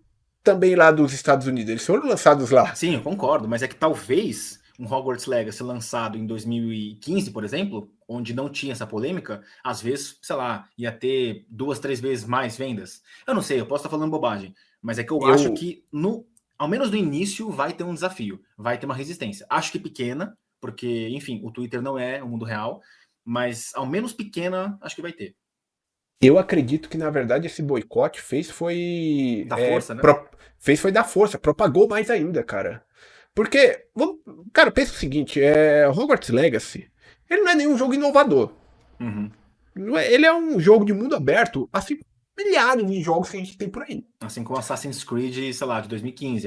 também lá dos Estados Unidos. Eles foram lançados lá. Sim, eu concordo. Mas é que talvez um Hogwarts Legacy lançado em 2015, por exemplo, onde não tinha essa polêmica, às vezes, sei lá, ia ter 2, 3 vezes mais vendas. Eu não sei, eu posso estar falando bobagem, mas é que eu acho que, ao menos no início, vai ter um desafio, vai ter uma resistência. Acho que pequena, porque, enfim, o Twitter não é o mundo real, mas ao menos pequena, acho que vai ter. Eu acredito que, na verdade, esse boicote foi da força, né? Foi da força, propagou mais ainda, cara. Porque, cara, pensa o seguinte, Hogwarts Legacy, ele não é nenhum jogo inovador. Uhum. Ele é um jogo de mundo aberto, assim, milhares de jogos que a gente tem por aí. Assim como Assassin's Creed, sei lá, de 2015,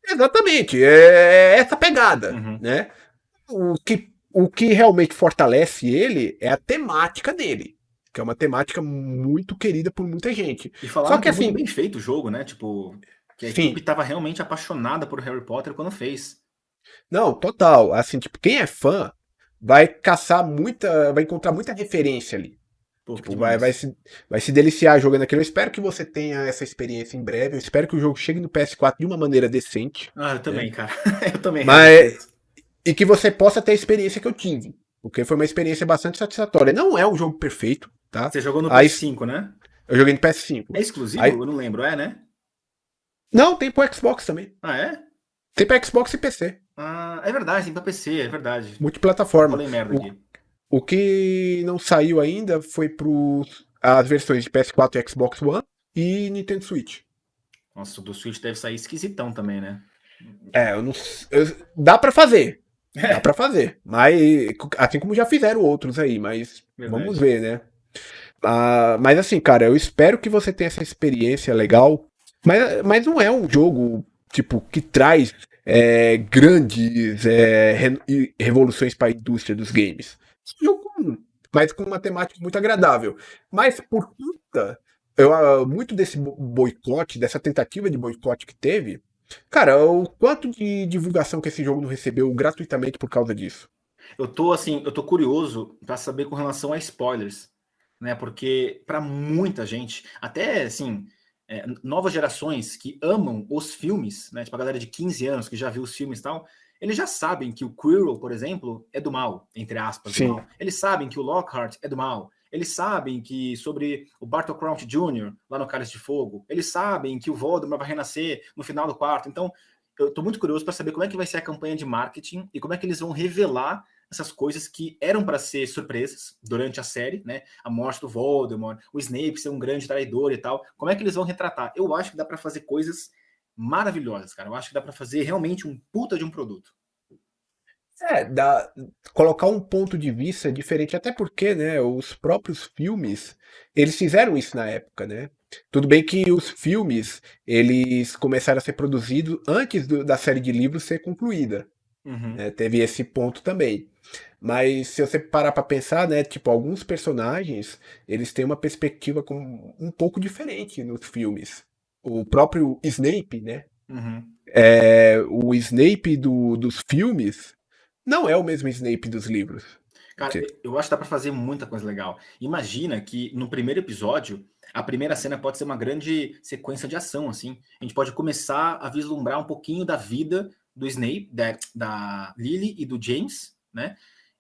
Exatamente, é essa pegada, Uhum. né? O que realmente fortalece ele é a temática dele, que é uma temática muito querida por muita gente. E Só falaram que que é muito assim, bem feito o jogo, né? Tipo, que a equipe sim, estava realmente apaixonada por Harry Potter quando fez. não, total, assim, tipo, quem é fã vai caçar muita, vai encontrar muita referência ali. Pô, que Tipo, demais. vai se deliciar jogando aquilo. Eu espero que você tenha essa experiência em breve. Eu espero que o jogo chegue no PS4 de uma maneira decente, Ah, eu né? também, cara. Eu também realizo Mas isso. e que você possa ter a experiência que eu tive, porque foi uma experiência bastante satisfatória. Não é um jogo perfeito, tá? Você jogou no Aí PS5, né? eu joguei no PS5. É exclusivo? Aí Eu não lembro, é, né? não, tem pro Xbox também. Ah, é? Tem pra Xbox e PC, Ah, é verdade, tem pra PC, é verdade. Eu multiplataforma. falei merda O, aqui. o que não saiu ainda foi pro as versões de PS4 e Xbox One e Nintendo Switch. Nossa, o do Switch deve sair esquisitão também, né? Eu não, dá pra fazer. Dá pra fazer. Mas, assim como já fizeram outros aí, mas vamos Verdade. ver, né? Mas assim, cara, eu espero que você tenha essa experiência legal. Mas não é um jogo, tipo, que traz grandes revoluções para a indústria dos games. É um jogo comum, mas com uma temática muito agradável. Mas por conta, muito desse boicote, dessa tentativa de boicote que teve, cara, o quanto de divulgação que esse jogo não recebeu gratuitamente por causa disso? Eu tô assim, eu tô curioso para saber com relação a spoilers, né? Porque para muita gente, até assim, novas gerações que amam os filmes, né? Tipo a galera de 15 anos que já viu os filmes e tal, eles já sabem que o Quirrell, por exemplo, é do mal, entre aspas, do Sim. mal. Eles sabem que o Lockhart é do mal. Eles sabem que sobre o Bartol Crouch Jr. lá no Cálice de Fogo, eles sabem que o Voldemort vai renascer no final do quarto. Então, eu tô muito curioso para saber como é que vai ser a campanha de marketing e como é que eles vão revelar essas coisas que eram para ser surpresas durante a série, né? A morte do Voldemort, o Snape ser um grande traidor e tal. Como é que eles vão retratar? Eu acho que dá para fazer coisas maravilhosas, cara. Eu acho que dá para fazer realmente um puta de um produto. Dá, colocar um ponto de vista diferente, até porque, né, os próprios filmes, eles fizeram isso na época, né? Tudo bem que os filmes, eles começaram a ser produzidos antes da série de livros ser concluída, Uhum. né? Teve esse ponto também. Mas se você parar pra pensar, né, tipo, alguns personagens, eles têm uma perspectiva um pouco diferente nos filmes. O próprio Snape, né? Uhum. O Snape dos filmes não é o mesmo Snape dos livros. Cara, Tipo, eu acho que dá pra fazer muita coisa legal. Imagina que no primeiro episódio, a primeira cena pode ser uma grande sequência de ação, assim. A gente pode começar a vislumbrar um pouquinho da vida do Snape, da Lily e do James, né?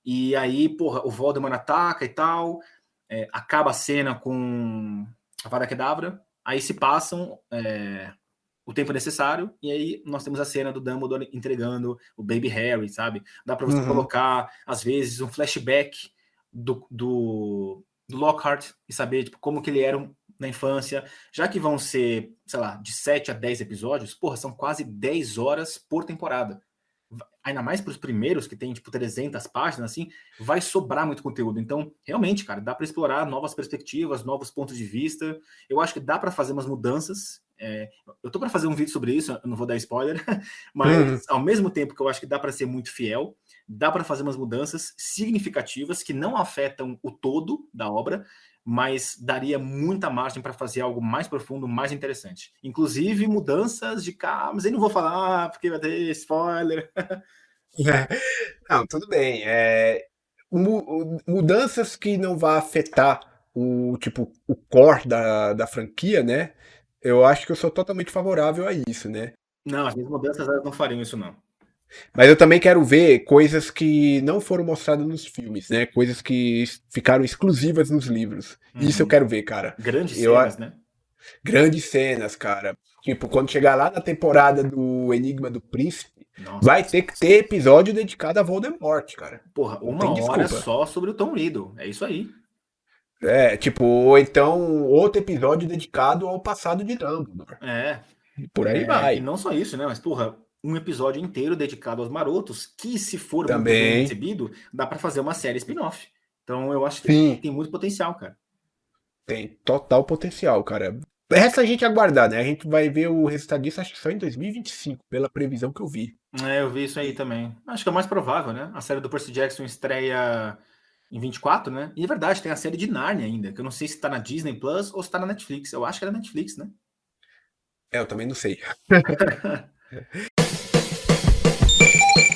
E aí, porra, o Voldemort ataca e tal. Acaba a cena com a Vada Kedavra. Aí se passam o tempo necessário, e aí nós temos a cena do Dumbledore entregando o Baby Harry, sabe? Dá para você uhum. colocar, às vezes, um flashback do Lockhart e saber tipo, como que ele era na infância, já que vão ser, sei lá, de 7 a 10 episódios, porra, são quase 10 horas por temporada. Ainda mais para os primeiros, que tem tipo 300 páginas, assim, vai sobrar muito conteúdo. Então, realmente, cara, dá para explorar novas perspectivas, novos pontos de vista. Eu acho que dá para fazer umas mudanças. Eu tô para fazer um vídeo sobre isso, eu não vou dar spoiler, Uhum. mas ao mesmo tempo que eu acho que dá para ser muito fiel, dá para fazer umas mudanças significativas que não afetam o todo da obra, mas daria muita margem para fazer algo mais profundo, mais interessante. Inclusive mudanças de mas eu não vou falar porque vai ter spoiler. Não, tudo bem. Mudanças que não vá afetar o tipo o core da franquia, né? Eu acho que eu sou totalmente favorável a isso, né? Não, as minhas mudanças elas não fariam isso, não. Mas eu também quero ver coisas que não foram mostradas nos filmes, né? Coisas que ficaram exclusivas nos livros. Isso eu Uhum. quero ver, cara. Grandes Eu, cenas, né? Grandes cenas, cara. Tipo, quando chegar lá na temporada do Enigma do Príncipe, Nossa. vai ter que ter episódio dedicado a Voldemort, cara. Porra, Não uma tem hora desculpa. só sobre o Tom Riddle. É isso aí. Tipo, ou então outro episódio dedicado ao passado de Dumbledore. É. Por aí E vai. não só isso, né? Mas, porra, um episódio inteiro dedicado aos marotos, que se for muito bem Também. recebido, dá pra fazer uma série spin-off. Então eu acho que Sim, tem muito potencial, cara. tem total potencial, cara. Resta a gente aguardar, né? A gente vai ver o resultado disso, acho que só em 2025, pela previsão que eu vi. Eu vi isso aí também. Acho que é o mais provável, né? A série do Percy Jackson estreia em 24, né? E é verdade, tem a série de Narnia ainda, que eu não sei se tá na Disney Plus ou se tá na Netflix. Eu acho que é na Netflix, né? Eu também não sei.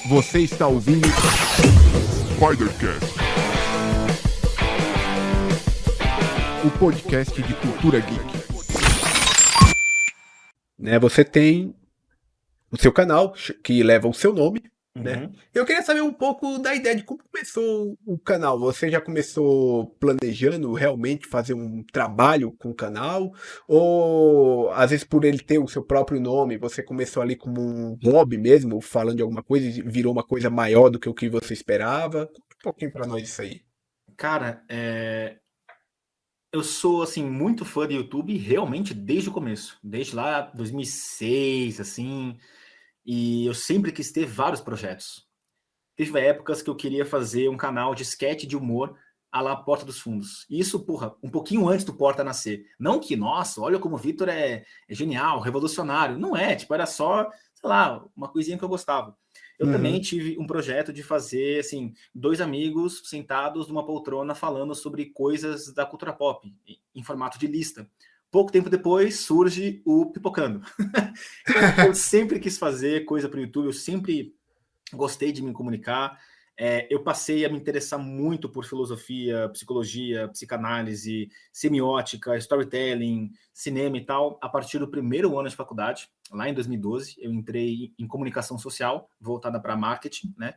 Você está ouvindo Spidercast, o podcast de cultura geek. Né, você tem o seu canal, que leva o seu nome, né? Uhum. Eu queria saber um pouco da ideia de como começou o canal. Você já começou planejando realmente fazer um trabalho com o canal? Ou, às vezes, por ele ter o seu próprio nome, você começou ali como um hobby mesmo, falando de alguma coisa e virou uma coisa maior do que o que você esperava? Conta um pouquinho pra nós isso aí. Cara, eu sou, assim, muito fã de YouTube realmente desde o começo. Desde lá 2006, assim. E eu sempre quis ter vários projetos. Teve épocas que eu queria fazer um canal de sketch de humor à la Porta dos Fundos. Isso, porra, um pouquinho antes do Porta nascer. Não que, nossa, olha como o Vitor é genial, revolucionário. Não é, tipo, era só, sei lá, uma coisinha que eu gostava. Eu também Uhum. tive um projeto de fazer, assim, dois amigos sentados numa poltrona falando sobre coisas da cultura pop, em formato de lista. Pouco tempo depois surge o Pipocando. Então, eu sempre quis fazer coisa para o YouTube, eu sempre gostei de me comunicar. Eu passei a me interessar muito por filosofia, psicologia, psicanálise, semiótica, storytelling, cinema e tal, a partir do primeiro ano de faculdade. Lá em 2012, eu entrei em comunicação social, voltada para marketing, né?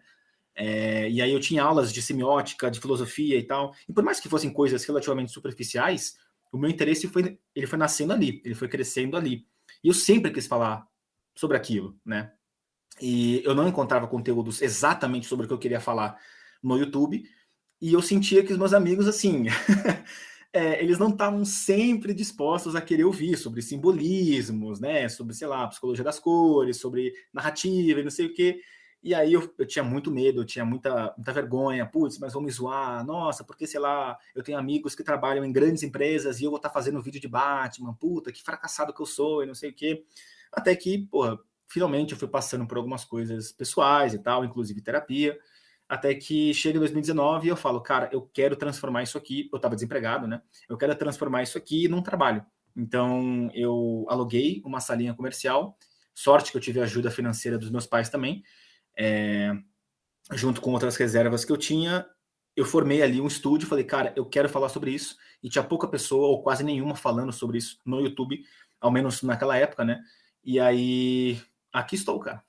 E aí eu tinha aulas de semiótica, de filosofia e tal. E por mais que fossem coisas relativamente superficiais, o meu interesse ele foi nascendo ali, ele foi crescendo ali. E eu sempre quis falar sobre aquilo, né? E eu não encontrava conteúdos exatamente sobre o que eu queria falar no YouTube, e eu sentia que os meus amigos, assim, eles não estavam sempre dispostos a querer ouvir sobre simbolismos, né, sobre, sei lá, psicologia das cores, sobre narrativa e não sei o quê. E aí eu tinha muito medo, eu tinha muita vergonha, putz, mas vão me zoar, nossa, porque, sei lá, eu tenho amigos que trabalham em grandes empresas e eu vou estar fazendo vídeo de Batman, puta, que fracassado que eu sou e não sei o quê. Até que, porra, finalmente eu fui passando por algumas coisas pessoais e tal, inclusive terapia, até que chega em 2019 e eu falo, cara, eu quero transformar isso aqui, eu estava desempregado, né? Eu quero transformar isso aqui num trabalho. Então eu aluguei uma salinha comercial, sorte que eu tive a ajuda financeira dos meus pais também, junto com outras reservas que eu tinha, eu formei ali um estúdio, falei, cara, eu quero falar sobre isso, e tinha pouca pessoa, ou quase nenhuma, falando sobre isso no YouTube, ao menos naquela época, né? E aí, aqui estou, cara,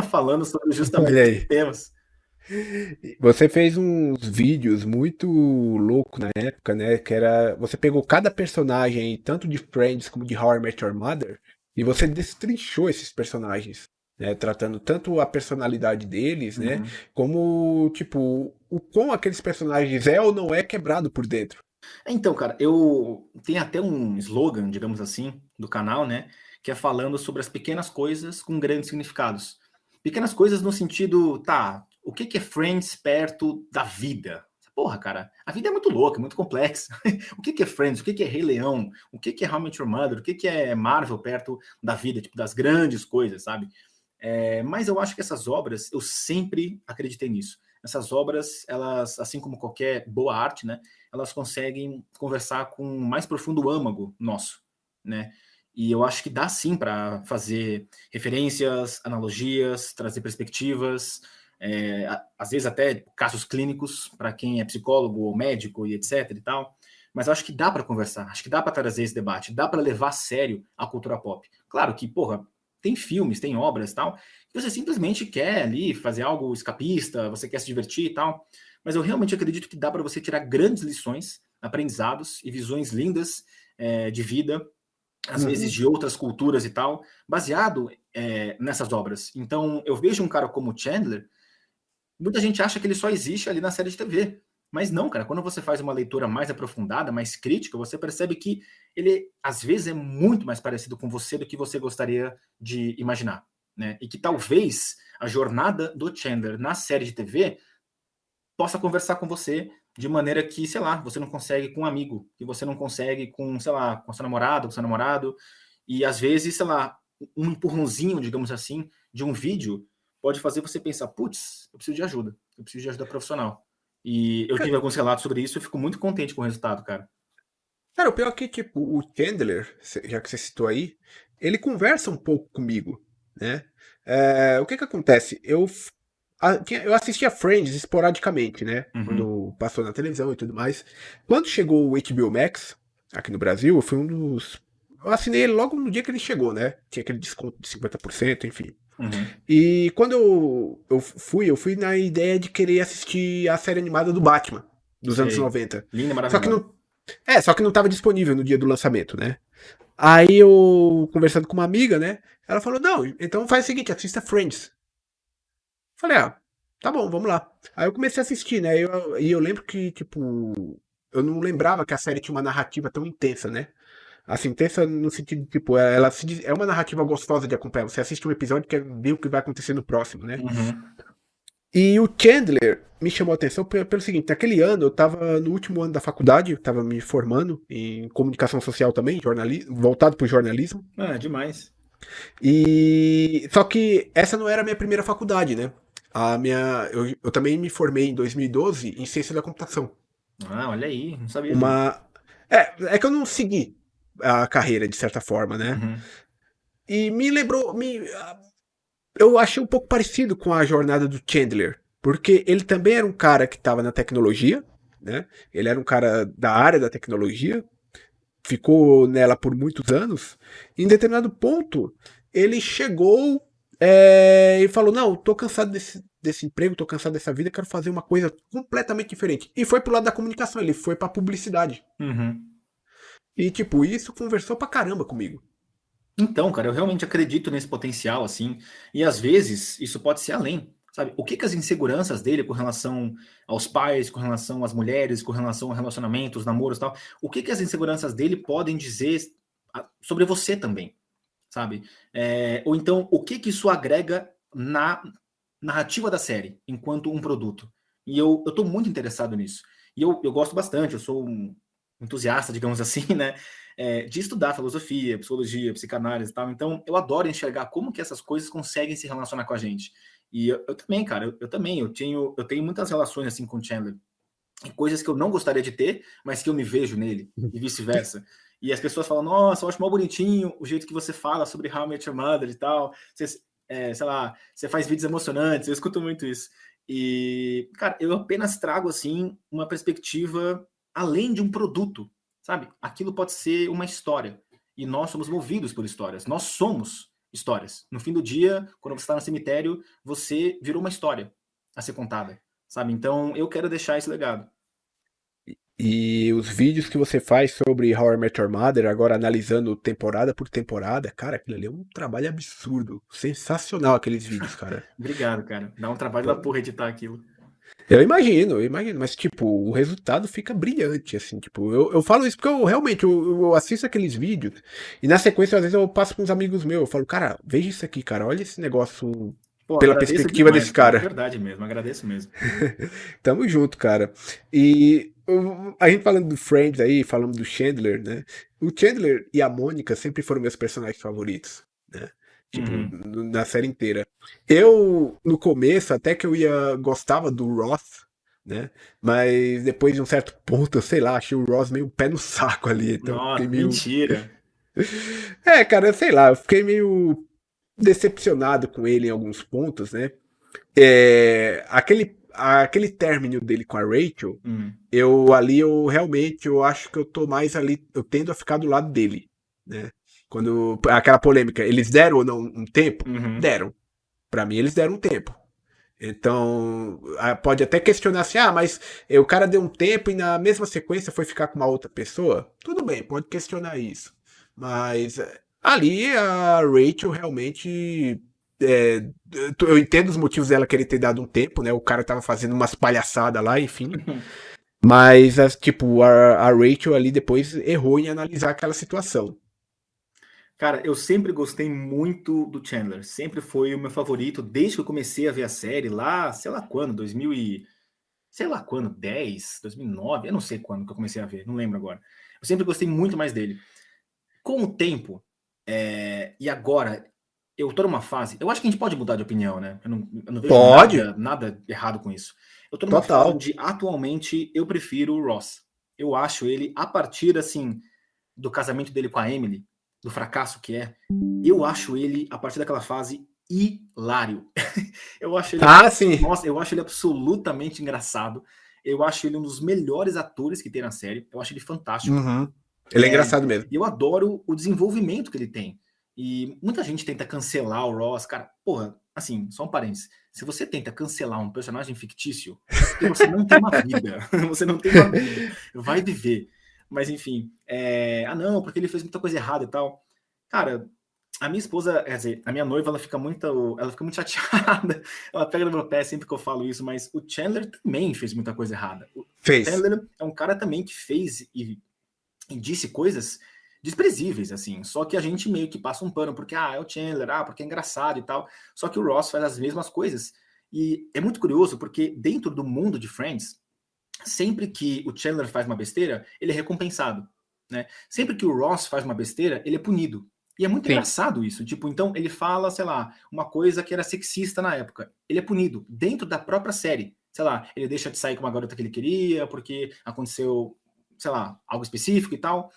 falando sobre justamente Olha esses aí. temas. Você fez uns vídeos muito loucos na época, né? Que era. Você pegou cada personagem, tanto de Friends como de How I Met Your Mother, e você destrinchou esses personagens, né? Tratando tanto a personalidade deles, né? Uhum. Como, tipo, o quão aqueles personagens é ou não é quebrado por dentro. Então, cara, eu tenho até um slogan, digamos assim, do canal, né? Que é falando sobre as pequenas coisas com grandes significados. Pequenas coisas no sentido, tá, o que que é Friends perto da vida? Porra, cara, a vida é muito louca, muito complexa. O que que é Friends? O que que é Rei Leão? O que que é How I Met Your Mother? O que que é Marvel perto da vida, tipo, das grandes coisas, sabe? Mas eu acho que essas obras, eu sempre acreditei nisso. Essas obras, elas, assim como qualquer boa arte, né? Elas conseguem conversar com o mais profundo âmago nosso, né? E eu acho que dá sim para fazer referências, analogias, trazer perspectivas, às vezes até casos clínicos para quem é psicólogo ou médico e etc e tal. Mas eu acho que dá para conversar, acho que dá para trazer esse debate, dá para levar a sério a cultura pop. Claro que, porra, tem filmes, tem obras tal, que você simplesmente quer ali fazer algo escapista, você quer se divertir e tal, mas eu realmente acredito que dá para você tirar grandes lições, aprendizados e visões lindas de vida, às vezes Uhum. de outras culturas e tal, baseado nessas obras. Então, eu vejo um cara como Chandler, muita gente acha que ele só existe ali na série de TV. Mas não, cara, quando você faz uma leitura mais aprofundada, mais crítica, você percebe que ele, às vezes, é muito mais parecido com você do que você gostaria de imaginar. Né? E que talvez a jornada do Chandler na série de TV possa conversar com você de maneira que, sei lá, você não consegue com um amigo, que você não consegue com, sei lá, com seu namorado, com seu namorado, e às vezes, sei lá, um empurrãozinho, digamos assim, de um vídeo pode fazer você pensar, putz, eu preciso de ajuda profissional. E eu tive alguns relatos sobre isso e fico muito contente com o resultado, cara. Cara, o pior é que, tipo, o Chandler, já que você citou aí, ele conversa um pouco comigo, né? O que que acontece? Eu assistia Friends esporadicamente, né? Quando passou na televisão e tudo mais. Quando chegou o HBO Max, aqui no Brasil, eu fui um dos... Eu assinei ele logo no dia que ele chegou, né? Tinha aquele desconto de 50%, enfim. E quando eu fui na ideia de querer assistir a série animada do Batman, dos anos 90. Linda, Só que maravilhosa. só que não estava disponível no dia do lançamento, né? Aí eu, conversando com uma amiga, né? Ela falou, não, então faz o seguinte, assista Friends. Falei, tá bom, vamos lá. Aí eu comecei a assistir, né? E eu lembro que, tipo, eu não lembrava que a série tinha uma narrativa tão intensa, né? Assim, intensa no sentido de, tipo, é uma narrativa gostosa de acompanhar. Você assiste um episódio e quer ver o que vai acontecer no próximo, né? E o Chandler me chamou a atenção pelo seguinte, naquele ano eu tava no último ano da faculdade, eu tava me formando em comunicação social também, voltado pro jornalismo. Demais. E só que essa não era a minha primeira faculdade, né? Eu também me formei em 2012 em ciência da computação. Olha aí, não sabia disso. É que eu não segui a carreira de certa forma, né? E me lembrou, eu achei um pouco parecido com a jornada do Chandler, porque ele também era um cara que estava na tecnologia, né? Ele era um cara da área da tecnologia, ficou nela por muitos anos. E em determinado ponto, ele chegou e falou: Não, tô cansado desse emprego, tô cansado dessa vida, quero fazer uma coisa completamente diferente. E foi pro lado da comunicação, ele foi pra publicidade. E, tipo, isso conversou pra caramba comigo. Então, cara, eu realmente acredito nesse potencial, assim, e às vezes isso pode ser além, sabe? O que as inseguranças dele com relação aos pais, com relação às mulheres, com relação a relacionamentos, namoros e tal, o que as inseguranças dele podem dizer sobre você também, sabe? Ou então, o que isso agrega na narrativa da série, enquanto um produto? E eu tô muito interessado nisso. E eu gosto bastante, eu sou um entusiasta, digamos assim, né? De estudar filosofia, psicologia, psicanálise e tal. Então, eu adoro enxergar como que essas coisas conseguem se relacionar com a gente. E eu também, cara, eu também, eu tenho muitas relações assim com o Chandler. Coisas que eu não gostaria de ter, mas que eu me vejo nele, e vice-versa. E as pessoas falam, nossa, eu acho mó bonitinho o jeito que você fala sobre How I Met Your Mother e tal. Você, sei lá, você faz vídeos emocionantes, eu escuto muito isso. E, cara, eu apenas trago, assim, uma perspectiva além de um produto, sabe? Aquilo pode ser uma história. E nós somos movidos por histórias. Nós somos histórias. No fim do dia, quando você está no cemitério, você virou uma história a ser contada, sabe? Então, eu quero deixar esse legado. E os vídeos que você faz sobre How I Met Your Mother, agora analisando temporada por temporada, cara, aquilo ali é um trabalho absurdo. Sensacional aqueles vídeos, cara. Obrigado, cara. Dá um trabalho da porra editar aquilo. Eu imagino, mas, tipo, o resultado fica brilhante, assim, tipo, eu falo isso porque eu realmente, eu assisto aqueles vídeos, e na sequência, às vezes, eu passo com uns amigos meus, eu falo, cara, veja isso aqui, cara, olha esse negócio pela perspectiva demais, desse cara. É verdade mesmo, agradeço mesmo. Tamo junto, cara. E a gente falando do Friends aí, falando do Chandler, né, o Chandler e a Mônica sempre foram meus personagens favoritos, né. Tipo, na série inteira. Eu, no começo, até que gostava do Ross, né? Mas depois de um certo ponto, eu sei lá, achei o Ross meio pé no saco ali. Então Nossa, fiquei meio. mentira. Cara, sei lá, eu fiquei meio decepcionado com ele em alguns pontos, né? Aquele término dele com a Rachel, eu realmente eu acho que eu tô mais ali, eu tendo a ficar do lado dele, né? Quando aquela polêmica, eles deram ou não um tempo? Deram. Pra mim, eles deram um tempo. Então, pode até questionar assim, mas o cara deu um tempo e na mesma sequência foi ficar com uma outra pessoa? Tudo bem, pode questionar isso. Mas ali a Rachel realmente. Eu entendo os motivos dela querer ter dado um tempo, né? O cara tava fazendo umas palhaçadas lá, enfim. Mas, tipo, a Rachel ali depois errou em analisar aquela situação. Cara, eu sempre gostei muito do Chandler. Sempre foi o meu favorito, desde que eu comecei a ver a série lá, sei lá quando, 2006, sei lá quando, 2009, eu não sei quando que eu comecei a ver, não lembro agora. Eu sempre gostei muito mais dele. Com o tempo, e agora, eu tô numa fase, eu acho que a gente pode mudar de opinião, né? Eu não vejo nada errado com isso. Eu tô numa fase onde, atualmente, eu prefiro o Ross. Eu acho ele, a partir, assim, do casamento dele com a Emily, do fracasso que é, eu acho ele, a partir daquela fase, hilário. Eu acho ele, sim. Nossa, eu acho ele absolutamente engraçado. Eu acho ele um dos melhores atores que tem na série. Eu acho ele fantástico. Uhum. Ele é engraçado mesmo. E eu adoro o desenvolvimento que ele tem. E muita gente tenta cancelar o Ross, cara. Porra, assim, só um parênteses. Se você tenta cancelar um personagem fictício, você não tem uma vida. Você não tem uma vida. Vai viver. Mas, enfim. Não, porque ele fez muita coisa errada e tal. Cara, a minha esposa, quer dizer, a minha noiva, ela fica muito chateada. Ela pega no meu pé sempre que eu falo isso, mas o Chandler também fez muita coisa errada. O Chandler é um cara também que fez e disse coisas desprezíveis, assim, só que a gente meio que passa um pano, porque, é o Chandler, porque é engraçado e tal, só que o Ross faz as mesmas coisas, e é muito curioso, porque dentro do mundo de Friends, sempre que o Chandler faz uma besteira, ele é recompensado, né? Sempre que o Ross faz uma besteira, ele é punido, e é muito engraçado isso, tipo, então ele fala, sei lá, uma coisa que era sexista na época, ele é punido dentro da própria série, sei lá, ele deixa de sair com uma garota que ele queria, porque aconteceu, sei lá, algo específico e tal.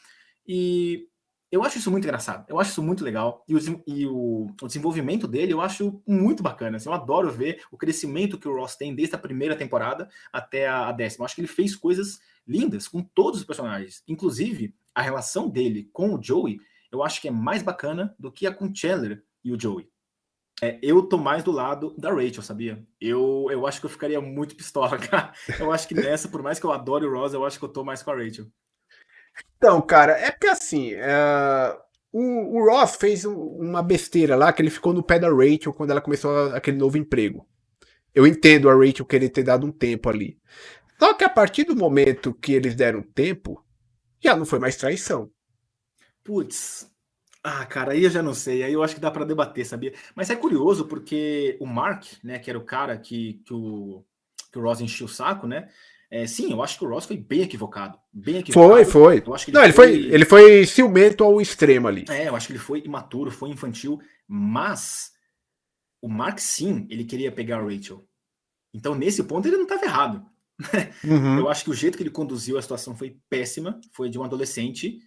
E eu acho isso muito engraçado. Eu acho isso muito legal. E o desenvolvimento dele eu acho muito bacana. Assim, eu adoro ver o crescimento que o Ross tem desde a primeira temporada até a 10ª. Eu acho que ele fez coisas lindas com todos os personagens. Inclusive, a relação dele com o Joey, eu acho que é mais bacana do que a com o Chandler e o Joey. Eu tô mais do lado da Rachel, sabia? Eu acho que eu ficaria muito pistola, cara. Eu acho que nessa, por mais que eu adore o Ross, eu acho que eu tô mais com a Rachel. Então, cara, é porque assim, o Ross fez uma besteira lá, que ele ficou no pé da Rachel quando ela começou aquele novo emprego. Eu entendo a Rachel querer ter dado um tempo ali. Só que a partir do momento que eles deram tempo, já não foi mais traição. Putz, cara, aí eu já não sei, aí eu acho que dá pra debater, sabia? Mas é curioso porque o Mark, né, que era o cara que o Ross encheu o saco, né? Sim, eu acho que o Ross foi bem equivocado. Bem equivocado. Foi. Eu acho que não, ele foi ciumento ao extremo ali. Eu acho que ele foi imaturo, foi infantil, mas o Mark, sim, ele queria pegar a Rachel. Então, nesse ponto, ele não estava errado. Uhum. Eu acho que o jeito que ele conduziu a situação foi péssima, foi de um adolescente,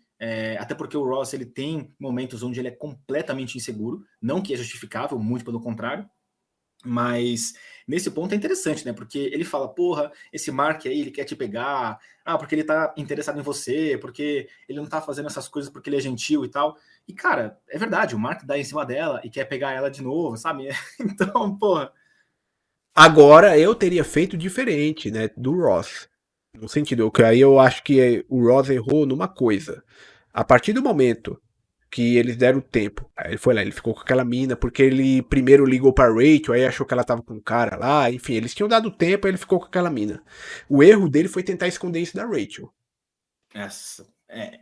até porque o Ross ele tem momentos onde ele é completamente inseguro, não que é justificável, muito pelo contrário, mas nesse ponto é interessante, né? Porque ele fala, porra, esse Mark aí, ele quer te pegar, porque ele tá interessado em você, porque ele não tá fazendo essas coisas porque ele é gentil e tal. E, cara, é verdade, o Mark dá em cima dela e quer pegar ela de novo, sabe? Então, porra. Agora, eu teria feito diferente, né, do Ross. No sentido, que aí eu acho que o Ross errou numa coisa. A partir do momento que eles deram tempo, aí ele foi lá, ele ficou com aquela mina, porque ele primeiro ligou pra Rachel, aí achou que ela tava com um cara lá, enfim, eles tinham dado tempo, aí ele ficou com aquela mina. O erro dele foi tentar esconder isso da Rachel.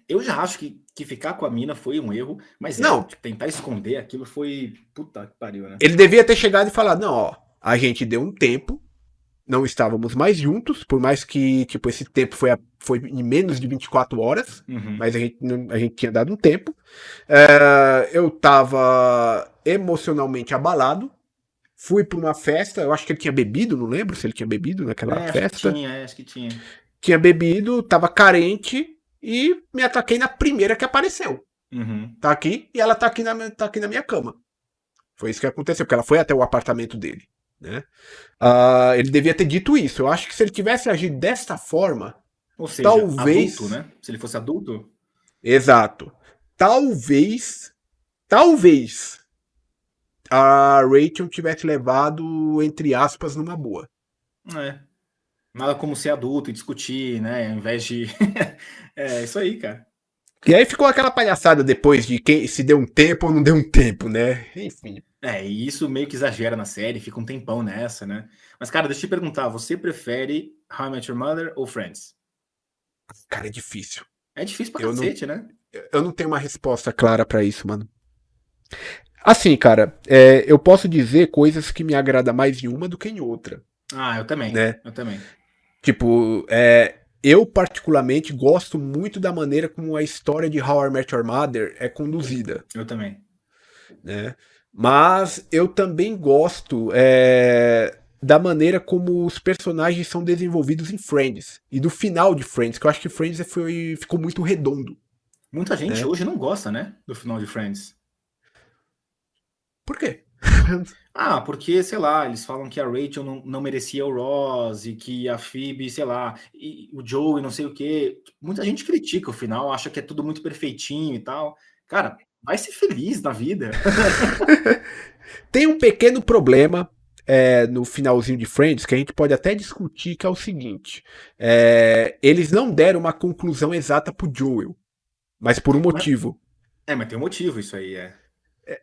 Eu já acho que ficar com a mina foi um erro, mas não, tentar esconder aquilo foi... Puta que pariu, né? Ele devia ter chegado e falado, não, ó, a gente deu um tempo, não estávamos mais juntos, por mais que, tipo, esse tempo foi em menos de 24 horas, mas a gente tinha dado um tempo. Eu tava emocionalmente abalado, fui pra uma festa, eu acho que ele tinha bebido, não lembro se ele tinha bebido naquela festa. Acho que tinha. Tinha bebido, tava carente e me ataquei na primeira que apareceu. Tá aqui e ela tá aqui na minha cama. Foi isso que aconteceu, porque ela foi até o apartamento dele. Né? Ele devia ter dito isso. Eu acho que se ele tivesse agido desta forma, ou seja, talvez, adulto, né? Se ele fosse adulto. Exato. Talvez a Rachel tivesse levado, entre aspas, numa boa. Nada como ser adulto e discutir, né? Ao invés de... isso aí, cara. E aí ficou aquela palhaçada depois de se deu um tempo ou não deu um tempo, né? Enfim. E isso meio que exagera na série, fica um tempão nessa, né? Mas, cara, deixa eu te perguntar, você prefere How I Met Your Mother ou Friends? Cara, é difícil. É difícil pra cacete, né? Eu não tenho uma resposta clara pra isso, mano. Assim, cara, eu posso dizer coisas que me agradam mais em uma do que em outra. Eu também. Né? Eu também. Tipo, eu particularmente gosto muito da maneira como a história de How I Met Your Mother é conduzida. Eu também. Né? Mas eu também gosto da maneira como os personagens são desenvolvidos em Friends. E do final de Friends, que eu acho que Friends ficou muito redondo. Muita gente hoje não gosta, né? Do final de Friends. Por quê? Porque, sei lá, eles falam que a Rachel não merecia o Ross e que a Phoebe, sei lá, e o Joey, não sei o quê. Muita gente critica o final, acha que é tudo muito perfeitinho e tal. Cara, vai ser feliz na vida. Tem um pequeno problema no finalzinho de Friends que a gente pode até discutir, que é o seguinte. Eles não deram uma conclusão exata pro Joel, mas por um motivo. Mas tem um motivo isso aí,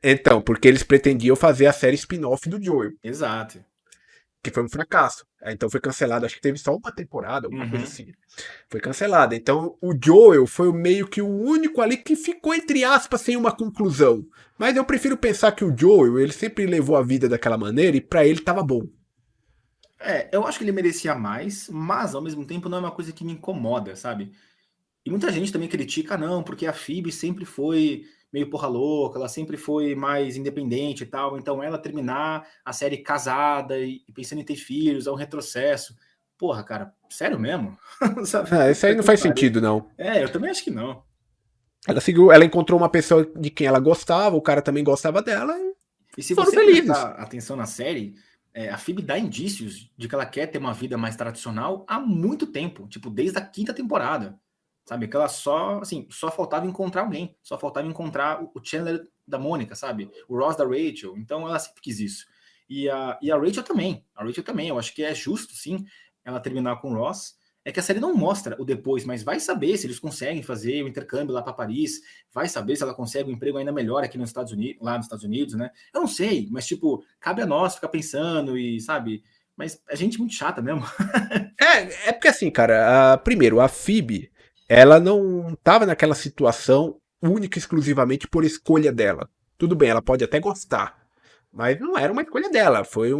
Então, porque eles pretendiam fazer a série spin-off do Joel. Exato. Que foi um fracasso. Então foi cancelado. Acho que teve só uma temporada, alguma coisa assim. Foi cancelada. Então o Joel foi meio que o único ali que ficou, entre aspas, sem uma conclusão. Mas eu prefiro pensar que o Joel, ele sempre levou a vida daquela maneira e pra ele tava bom. Eu acho que ele merecia mais, mas ao mesmo tempo não é uma coisa que me incomoda, sabe? E muita gente também critica, não, porque a Phoebe sempre foi meio porra louca, ela sempre foi mais independente e tal, então ela terminar a série casada e pensando em ter filhos é um retrocesso. Porra, cara, sério mesmo? Isso aí não faz sentido, não. Eu também acho que não. Ela encontrou uma pessoa de quem ela gostava, o cara também gostava dela, e se foram você felizes. prestar atenção na série, a Phoebe dá indícios de que ela quer ter uma vida mais tradicional há muito tempo, tipo, desde a 5ª temporada. Sabe, que ela só faltava encontrar alguém, só faltava encontrar o Chandler da Mônica, sabe? O Ross da Rachel, então ela sempre quis isso. E a Rachel também, eu acho que é justo, sim, ela terminar com o Ross. É que a série não mostra o depois, mas vai saber se eles conseguem fazer o intercâmbio lá para Paris, vai saber se ela consegue um emprego ainda melhor aqui nos Estados Unidos, lá nos Estados Unidos, né? Eu não sei, mas tipo, cabe a nós ficar pensando e, sabe? Mas a gente muito chata mesmo. É porque assim, cara, primeiro, a Phoebe, ela não estava naquela situação única e exclusivamente por escolha dela. Tudo bem, ela pode até gostar, mas não era uma escolha dela. Foi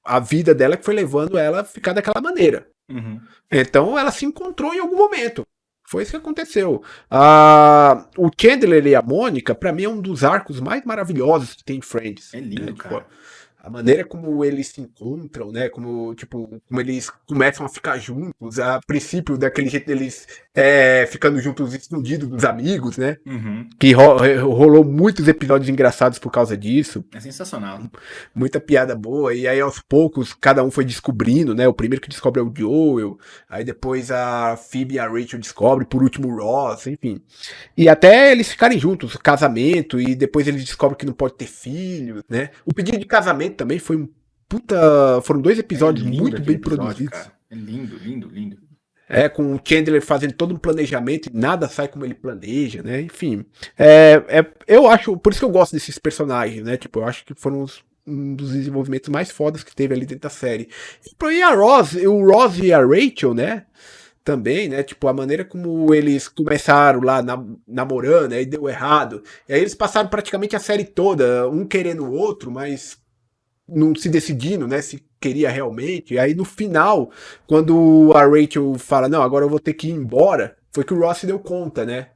a vida dela que foi levando ela a ficar daquela maneira. Uhum. Então ela se encontrou em algum momento. Foi isso que aconteceu. O Chandler e a Mônica, pra mim, é um dos arcos mais maravilhosos que tem em Friends. É lindo, cara. Tipo, a maneira como eles se encontram, né? Como eles começam a ficar juntos. A princípio, daquele jeito deles ficando juntos escondidos dos amigos, né? Uhum. Que rolou muitos episódios engraçados por causa disso. É sensacional. Muita piada boa. E aí, aos poucos, cada um foi descobrindo, né? O primeiro que descobre é o Joel. Aí depois a Phoebe e a Rachel descobrem. Por último, o Ross, enfim. E até eles ficarem juntos, casamento. E depois eles descobrem que não pode ter filhos, né? O pedido de casamento também foi um puta... Foram 2 episódios muito bem produzidos. Cara. É lindo, lindo, lindo. Com o Chandler fazendo todo um planejamento e nada sai como ele planeja, né? Enfim. Eu acho... Por isso que eu gosto desses personagens, né? Tipo, eu acho que foram um dos desenvolvimentos mais fodas que teve ali dentro da série. E o Ross e a Rachel, né? Também, né? Tipo, a maneira como eles começaram lá namorando, aí deu errado. E aí eles passaram praticamente a série toda, um querendo o outro, mas não se decidindo, né? Se queria realmente. E aí no final, quando a Rachel fala, não, agora eu vou ter que ir embora, foi que o Ross se deu conta, né?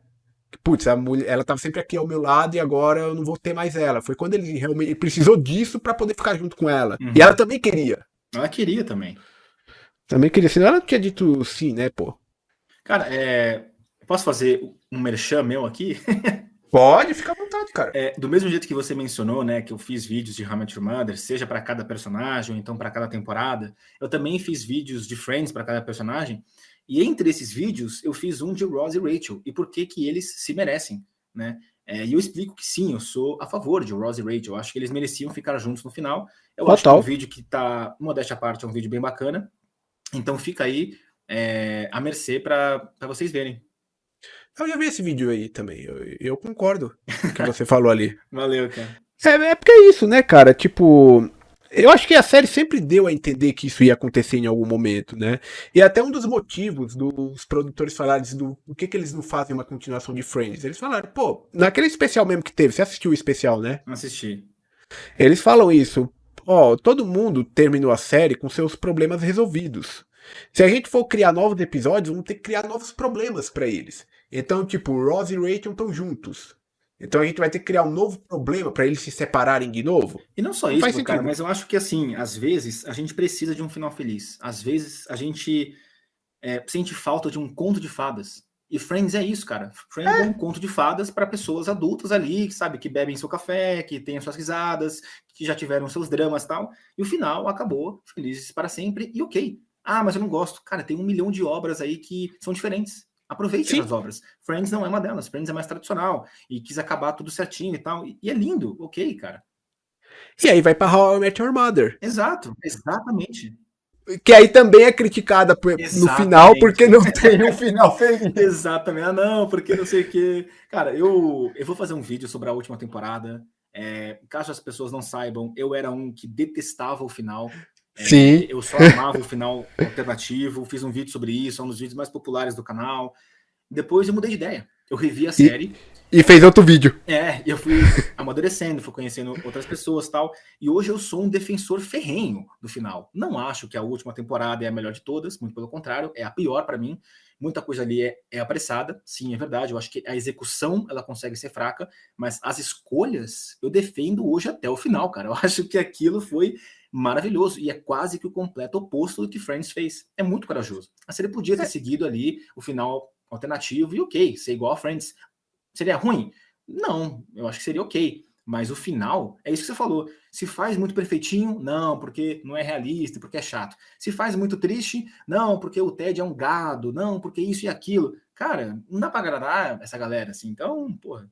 Putz, a mulher, ela tava sempre aqui ao meu lado e agora eu não vou ter mais ela. Foi quando ele realmente precisou disso pra poder ficar junto com ela. Uhum. E ela também queria. Ela queria também. Também queria, senão ela tinha dito sim, né, pô? Cara, posso fazer um merchan meu aqui? Pode, fica à vontade, cara. Do mesmo jeito que você mencionou, né, que eu fiz vídeos de How I Met Your Mother, seja para cada personagem, ou então para cada temporada, eu também fiz vídeos de Friends para cada personagem, e entre esses vídeos eu fiz um de Ross e Rachel, e por que eles se merecem, né? E eu explico que sim, eu sou a favor de Ross e Rachel, eu acho que eles mereciam ficar juntos no final. Eu acho que é um vídeo que tá, modéstia à parte, é um vídeo bem bacana, então fica aí à mercê para vocês verem. Eu já vi esse vídeo aí também. Eu concordo com o que você falou ali. Valeu, cara. Porque é isso, né, cara? Tipo, eu acho que a série sempre deu a entender que isso ia acontecer em algum momento, né? E até um dos motivos dos produtores falarem do que eles não fazem uma continuação de Friends. Eles falaram, pô, naquele especial mesmo que teve, você assistiu o especial, né? Não assisti. Eles falam isso, todo mundo terminou a série com seus problemas resolvidos. Se a gente for criar novos episódios, vamos ter que criar novos problemas pra eles. Então, tipo, Ross e Rachel estão juntos. Então a gente vai ter que criar um novo problema pra eles se separarem de novo. E não só isso, cara, mas eu acho que assim, às vezes a gente precisa de um final feliz. Às vezes a gente sente falta de um conto de fadas. E Friends é isso, cara. Friends é um conto de fadas para pessoas adultas ali, sabe, que bebem seu café, que têm as suas risadas, que já tiveram seus dramas e tal. E o final acabou, felizes para sempre, e ok. Ah, mas eu não gosto. Cara, tem 1 milhão de obras aí que são diferentes. Aproveite as obras. Friends não é uma delas. Friends é mais tradicional. E quis acabar tudo certinho e tal. E é lindo, ok, cara. E aí vai pra How I Met Your Mother. Exato, exatamente. Que aí também é criticada no final, porque não tem um final feliz. Exatamente. Ah, não, porque não sei o quê. Cara, eu vou fazer um vídeo sobre a última temporada. Caso as pessoas não saibam, eu era um que detestava o final. Sim. Eu só amava o final alternativo. Fiz um vídeo sobre isso, é um dos vídeos mais populares do canal. Depois eu mudei de ideia. Eu revi a série. E fez outro vídeo. Eu fui amadurecendo, fui conhecendo outras pessoas e tal. E hoje eu sou um defensor ferrenho do final. Não acho que a última temporada é a melhor de todas, muito pelo contrário, é a pior para mim. Muita coisa ali é apressada, sim, é verdade. Eu acho que a execução ela consegue ser fraca, mas as escolhas eu defendo hoje até o final, cara. Eu acho que aquilo foi maravilhoso e é quase que o completo oposto do que Friends fez. É muito corajoso. A série podia ter seguido ali o final alternativo e ok, ser igual a Friends. Seria ruim? Não, eu acho que seria ok. Mas o final, é isso que você falou. Se faz muito perfeitinho, não, porque não é realista, porque é chato. Se faz muito triste, não, porque o Ted é um gado, não, porque isso e aquilo. Cara, não dá pra agradar essa galera, assim. Então, porra.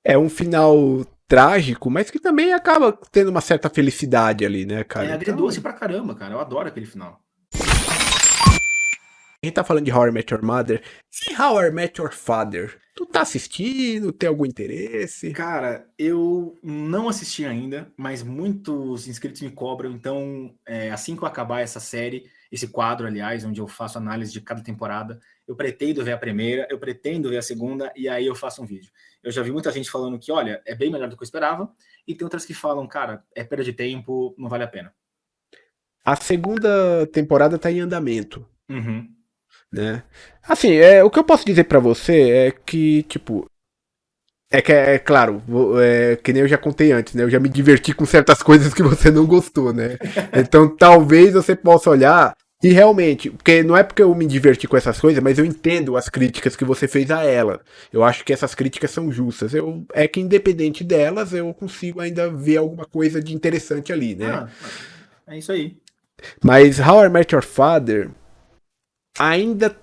É um final trágico, mas que também acaba tendo uma certa felicidade ali, né, cara? É agridoce pra caramba, cara. Eu adoro aquele final. A gente tá falando de How I Met Your Mother. E How I Met Your Father? Tu tá assistindo? Tem algum interesse? Cara, eu não assisti ainda, mas muitos inscritos me cobram. Então, assim que eu acabar essa série, esse quadro, aliás, onde eu faço análise de cada temporada, eu pretendo ver a primeira, eu pretendo ver a segunda, e aí eu faço um vídeo. Eu já vi muita gente falando que, olha, é bem melhor do que eu esperava, e tem outras que falam, cara, é perda de tempo, não vale a pena. A segunda temporada tá em andamento. Uhum. Né? Assim, o que eu posso dizer pra você é que, tipo, é claro, que nem eu já contei antes, né? Eu já me diverti com certas coisas que você não gostou, né? Então talvez você possa olhar e realmente, porque não é porque eu me diverti com essas coisas, mas eu entendo as críticas que você fez a ela. Eu acho que essas críticas são justas. É que independente delas, eu consigo ainda ver alguma coisa de interessante ali, né? É isso aí. Mas How I Met Your Father ainda,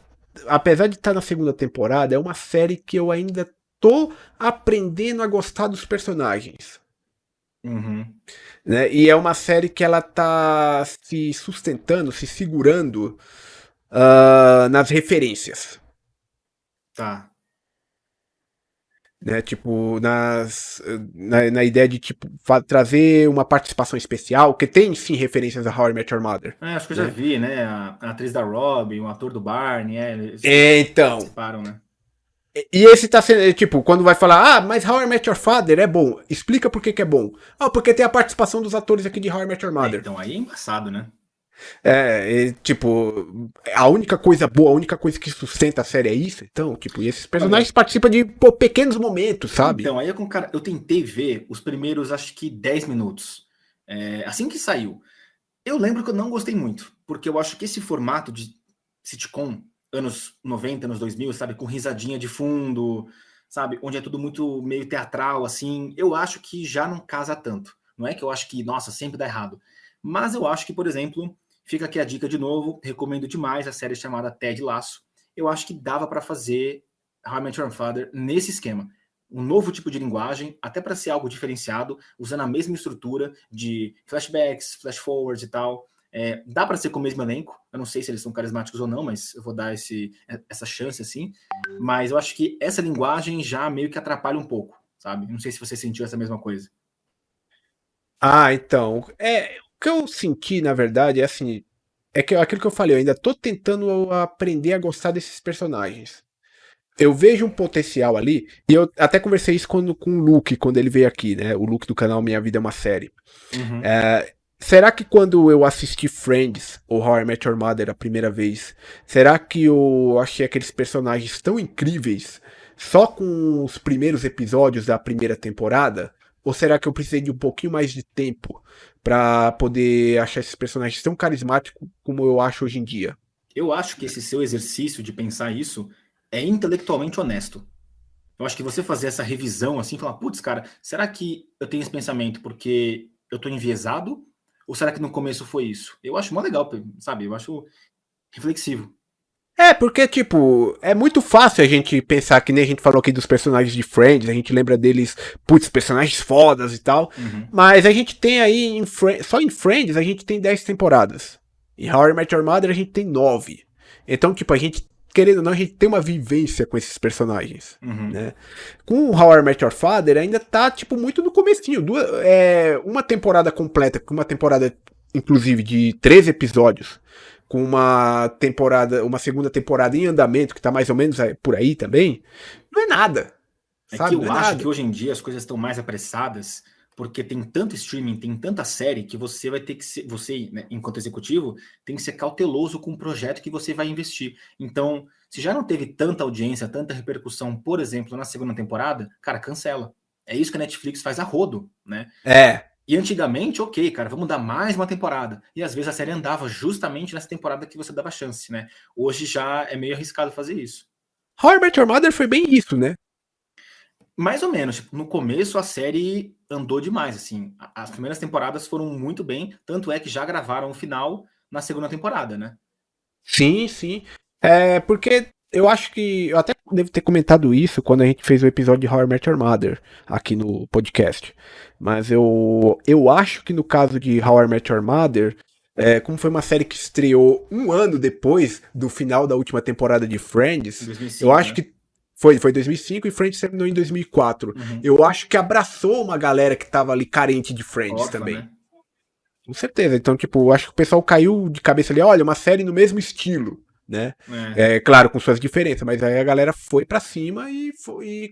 apesar de estar na segunda temporada, é uma série que eu ainda tô aprendendo a gostar dos personagens. Uhum. Né? E é uma série que ela tá se sustentando, se segurando nas referências. Tá. Né? Tipo, na ideia de tipo, trazer uma participação especial, que tem sim referências a How I Met Your Mother. Acho que eu já vi, né? A atriz da Robin, o ator do Barney, eles então. participaram, né? E esse tá sendo, tipo, quando vai falar, mas How I Met Your Father é bom, explica por que é bom. Porque tem a participação dos atores aqui de How I Met Your Mother. Então aí é embaçado, né? Tipo, a única coisa boa, a única coisa que sustenta a série é isso. Então, tipo, e esses personagens participam de pequenos momentos, sabe? Então, aí cara, eu tentei ver os primeiros, acho que 10 minutos. Assim que saiu. Eu lembro que eu não gostei muito, porque eu acho que esse formato de sitcom, anos 90, anos 2000, sabe, com risadinha de fundo, sabe, onde é tudo muito meio teatral, assim, eu acho que já não casa tanto. Não é que eu acho que, nossa, sempre dá errado. Mas eu acho que, por exemplo, fica aqui a dica de novo, recomendo demais a série chamada Ted Lasso. Eu acho que dava para fazer How I Met Your Father nesse esquema. Um novo tipo de linguagem, até para ser algo diferenciado, usando a mesma estrutura de flashbacks, flash forwards e tal. Dá para ser com o mesmo elenco. Eu não sei se eles são carismáticos ou não, mas eu vou dar essa chance assim. Mas eu acho que essa linguagem já meio que atrapalha um pouco, sabe? Não sei se você sentiu essa mesma coisa. Então. O que eu senti, na verdade, é assim. Aquilo que eu falei, eu ainda tô tentando aprender a gostar desses personagens. Eu vejo um potencial ali, e eu até conversei isso com o Luke, quando ele veio aqui, né? O Luke do canal Minha Vida é uma Série. Uhum. Será que quando eu assisti Friends ou How I Met Your Mother a primeira vez, será que eu achei aqueles personagens tão incríveis só com os primeiros episódios da primeira temporada? Ou será que eu precisei de um pouquinho mais de tempo pra poder achar esses personagens tão carismáticos como eu acho hoje em dia? Eu acho que esse seu exercício de pensar isso é intelectualmente honesto. Eu acho que você fazer essa revisão assim, falar, putz, cara, será que eu tenho esse pensamento porque eu tô enviesado? Ou será que no começo foi isso? Eu acho mó legal, sabe? Eu acho reflexivo. É, porque, tipo, é muito fácil a gente pensar, que nem a gente falou aqui dos personagens de Friends, a gente lembra deles, putz, personagens fodas e tal, mas a gente tem aí, só em Friends, a gente tem 10 temporadas. Em How I Met Your Mother, a gente tem 9. Então, tipo, a gente, querendo ou não, a gente tem uma vivência com esses personagens, né? Com How I Met Your Father, ainda tá, tipo, muito no comecinho. Uma temporada completa, com uma temporada, inclusive, de 13 episódios, com uma segunda temporada em andamento, que tá mais ou menos por aí também, não é nada. É Sabe? que eu Não é acho nada. que hoje em dia as coisas estão mais apressadas, porque tem tanto streaming, tem tanta série, que você vai ter que ser, você, né, enquanto executivo, tem que ser cauteloso com o projeto que você vai investir. Então, se já não teve tanta audiência, tanta repercussão, por exemplo, na segunda temporada, cara, cancela. É isso que a Netflix faz a rodo, né? É. E antigamente, ok, cara, vamos dar mais uma temporada. E às vezes a série andava justamente nessa temporada que você dava chance, né? Hoje já é meio arriscado fazer isso. How I Met Your Mother foi bem isso, né? Mais ou menos. Tipo, no começo a série andou demais, assim. As primeiras temporadas foram muito bem, tanto é que já gravaram o final na segunda temporada, né? Sim, sim. É, porque eu acho que. Eu até devo ter comentado isso quando a gente fez o episódio de How I Met Your Mother aqui no podcast. Mas eu acho que no caso de How I Met Your Mother, como foi uma série que estreou um ano depois do final da última temporada de Friends, 2005, eu acho né? que. Foi 2005 e Friends terminou em 2004. Eu acho que abraçou uma galera que tava ali carente de Friends Órfã, também. né? Com certeza. Então, tipo, eu acho que o pessoal caiu de cabeça ali, olha, uma série no mesmo estilo, né? É. É, claro, com suas diferenças, mas aí a galera foi pra cima e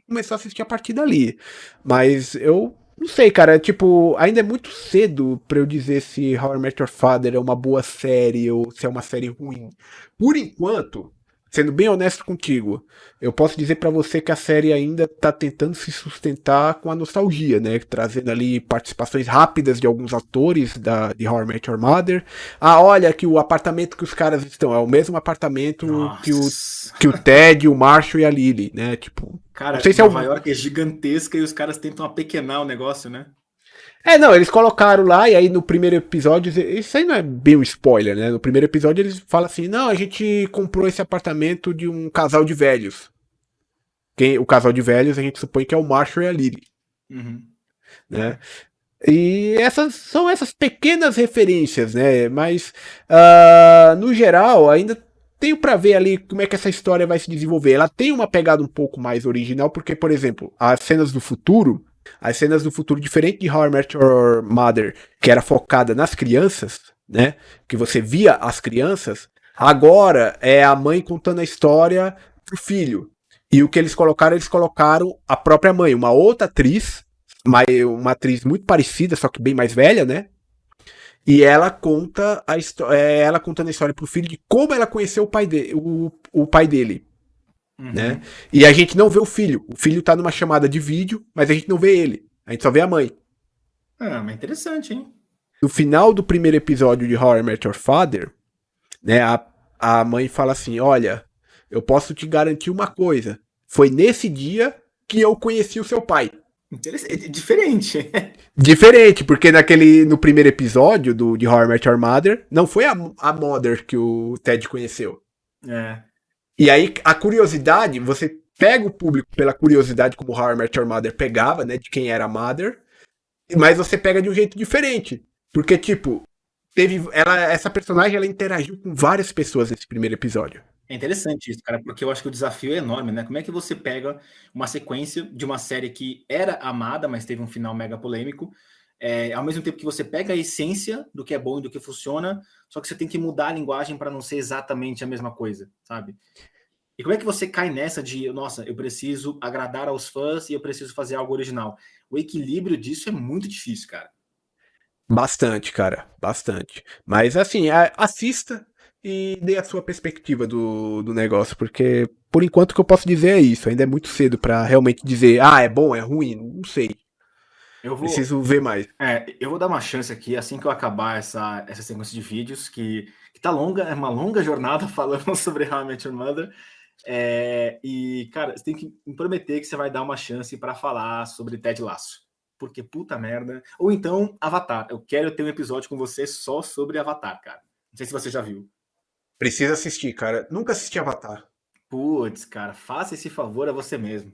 começou a assistir a partir dali. Mas eu não sei, cara, tipo, ainda é muito cedo pra eu dizer se How I Met Your Father é uma boa série ou se é uma série ruim. Por enquanto, sendo bem honesto contigo, eu posso dizer pra você que a série ainda tá tentando se sustentar com a nostalgia, né? Trazendo ali participações rápidas de alguns atores de How I Met Your Mother. Ah, olha que o apartamento que os caras estão é o mesmo apartamento Nossa. que o Ted, o Marshall e a Lily, né? Tipo, Cara, não sei se é Nova o... York é gigantesca e os caras tentam apequenar o negócio, né? Não, eles colocaram lá e aí no primeiro episódio, isso aí não é bem um spoiler, né? No primeiro episódio eles falam assim, não, a gente comprou esse apartamento de um casal de velhos. O casal de velhos a gente supõe que é o Marshall e a Lily, né? E são essas pequenas referências, né? Mas, no geral, ainda tenho pra ver ali como é que essa história vai se desenvolver. Ela tem uma pegada um pouco mais original, porque, por exemplo, as cenas do futuro, diferente de How I Met Your Mother, que era focada nas crianças, né? Que você via as crianças, agora é a mãe contando a história pro filho. E o que eles colocaram a própria mãe, uma outra atriz, uma atriz muito parecida, só que bem mais velha, né? E ela conta ela contando a história pro filho de como ela conheceu o pai dele, né? E a gente não vê o filho. O filho tá numa chamada de vídeo, mas a gente não vê ele. A gente só vê a mãe. Ah, mas interessante, hein? No final do primeiro episódio de How I Met Your Father, né, a mãe fala assim, olha, eu posso te garantir uma coisa. Foi nesse dia que eu conheci o seu pai. Interessante. Diferente. Diferente, porque no primeiro episódio de How I Met Your Mother, não foi a Mother que o Ted conheceu. É. E aí, a curiosidade, você pega o público pela curiosidade, como How I Met Your Mother pegava, né, de quem era a Mother, mas você pega de um jeito diferente. Porque, tipo, essa personagem, ela interagiu com várias pessoas nesse primeiro episódio. É interessante isso, cara, porque eu acho que o desafio é enorme, né? Como é que você pega uma sequência de uma série que era amada, mas teve um final mega polêmico, ao mesmo tempo que você pega a essência do que é bom e do que funciona, só que você tem que mudar a linguagem para não ser exatamente a mesma coisa, sabe? E como é que você cai nessa de, nossa, eu preciso agradar aos fãs e eu preciso fazer algo original? O equilíbrio disso é muito difícil, cara. Bastante, cara, bastante. Mas assim, assista e dê a sua perspectiva do negócio, porque por enquanto o que eu posso dizer é isso. Ainda é muito cedo pra realmente dizer, é bom, é ruim, não sei. Preciso ver mais. Eu vou dar uma chance aqui assim que eu acabar essa sequência de vídeos que tá longa, é uma longa jornada falando sobre How I Met Your Mother. E, cara, você tem que me prometer que você vai dar uma chance para falar sobre Ted Lasso. Porque puta merda. Ou então, Avatar. Eu quero ter um episódio com você só sobre Avatar, cara. Não sei se você já viu. Precisa assistir, cara. Nunca assisti Avatar. Putz, cara, faça esse favor a você mesmo.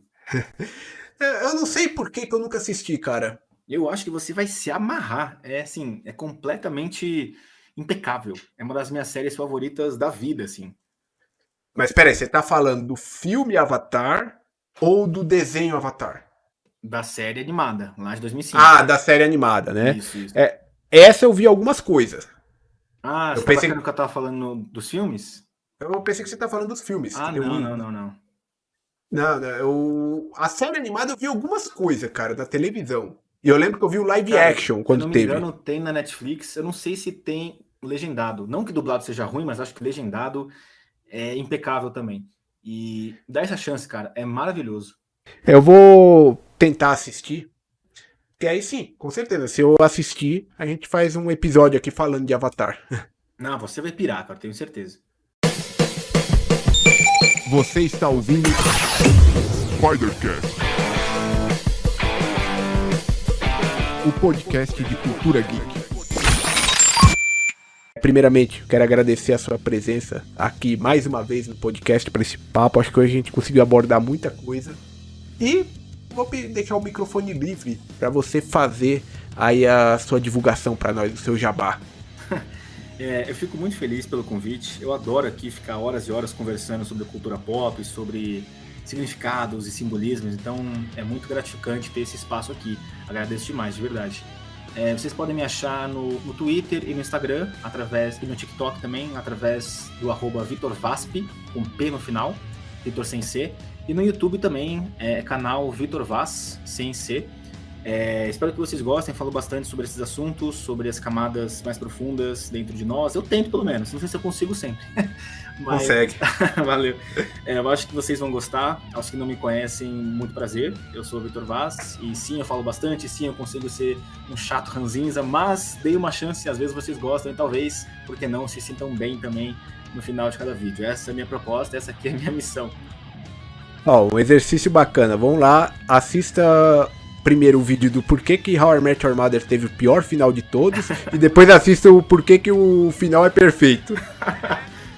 Eu não sei por que eu nunca assisti, cara. Eu acho que você vai se amarrar. Assim, é completamente impecável. É uma das minhas séries favoritas da vida, assim. Mas peraí, você tá falando do filme Avatar ou do desenho Avatar? Da série animada, lá de 2005. Da série animada, né? Isso. Essa eu vi algumas coisas. Você pensei que eu tava falando dos filmes? Eu pensei que você tá falando dos filmes. Não. A série animada eu vi algumas coisas, cara, da televisão. E eu lembro que eu vi o live action quando teve. Se eu não me engano, tem na Netflix. Eu não sei se tem legendado. Não que dublado seja ruim, mas acho que legendado é impecável também. E dá essa chance, cara. É maravilhoso. Eu vou tentar assistir. Que aí sim, com certeza. Se eu assistir, a gente faz um episódio aqui falando de Avatar. Não, você vai pirar, cara. Tenho certeza. Você está ouvindo Spidercast, o podcast de cultura geek. Primeiramente, quero agradecer a sua presença aqui mais uma vez no podcast para esse papo. Acho que hoje a gente conseguiu abordar muita coisa. E vou deixar o microfone livre para você fazer aí a sua divulgação para nós, o seu jabá. Eu fico muito feliz pelo convite. Eu adoro aqui ficar horas e horas conversando sobre cultura pop, sobre significados e simbolismos. Então é muito gratificante ter esse espaço aqui. Agradeço demais, de verdade. Vocês podem me achar no Twitter e no Instagram, e no TikTok também, através do @VitorVasp, com P no final, Vitor sem C. E no YouTube também, canal Vitor Vaz, sem C. Espero que vocês gostem. Falo bastante sobre esses assuntos, sobre as camadas mais profundas dentro de nós. Eu tento, pelo menos. Não sei se eu consigo sempre. Mas... Consegue. Valeu. Eu acho que vocês vão gostar. Aos que não me conhecem, muito prazer. Eu sou o Vitor Vaz. E sim, eu falo bastante. Sim, eu consigo ser um chato ranzinza. Mas dei uma chance. Às vezes vocês gostam. E talvez, por que não, se sintam bem também no final de cada vídeo. Essa é a minha proposta. Essa aqui é a minha missão. Um exercício bacana. Vamos lá. Assista... primeiro o vídeo do porquê que How I Met Your Mother teve o pior final de todos e depois assista o porquê que o final é perfeito.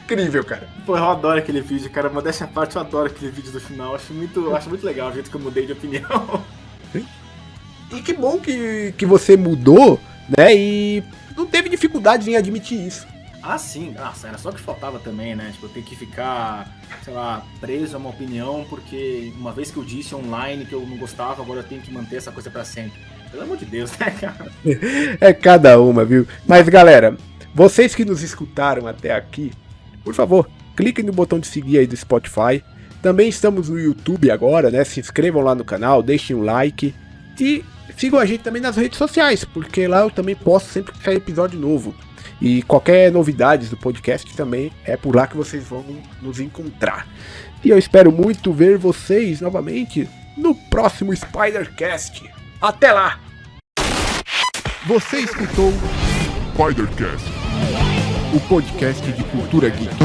Incrível, cara. Pô, eu adoro aquele vídeo, cara. Modéstia à parte, eu adoro aquele vídeo do final. Acho muito legal o jeito que eu mudei de opinião. E que bom que você mudou, né? E não teve dificuldade em admitir isso. Sim. Nossa, era só o que faltava também, né? Tipo, eu ter que ficar, sei lá, preso a uma opinião, porque uma vez que eu disse online que eu não gostava, agora eu tenho que manter essa coisa pra sempre. Pelo amor de Deus, né, cara? É cada uma, viu? Mas, galera, vocês que nos escutaram até aqui, por favor, cliquem no botão de seguir aí do Spotify. Também estamos no YouTube agora, né? Se inscrevam lá no canal, deixem um like e sigam a gente também nas redes sociais, porque lá eu também posto sempre que sair episódio novo. E qualquer novidade do podcast também é por lá que vocês vão nos encontrar. E eu espero muito ver vocês novamente no próximo Spidercast. Até lá! Você escutou Spidercast, o podcast de cultura geek.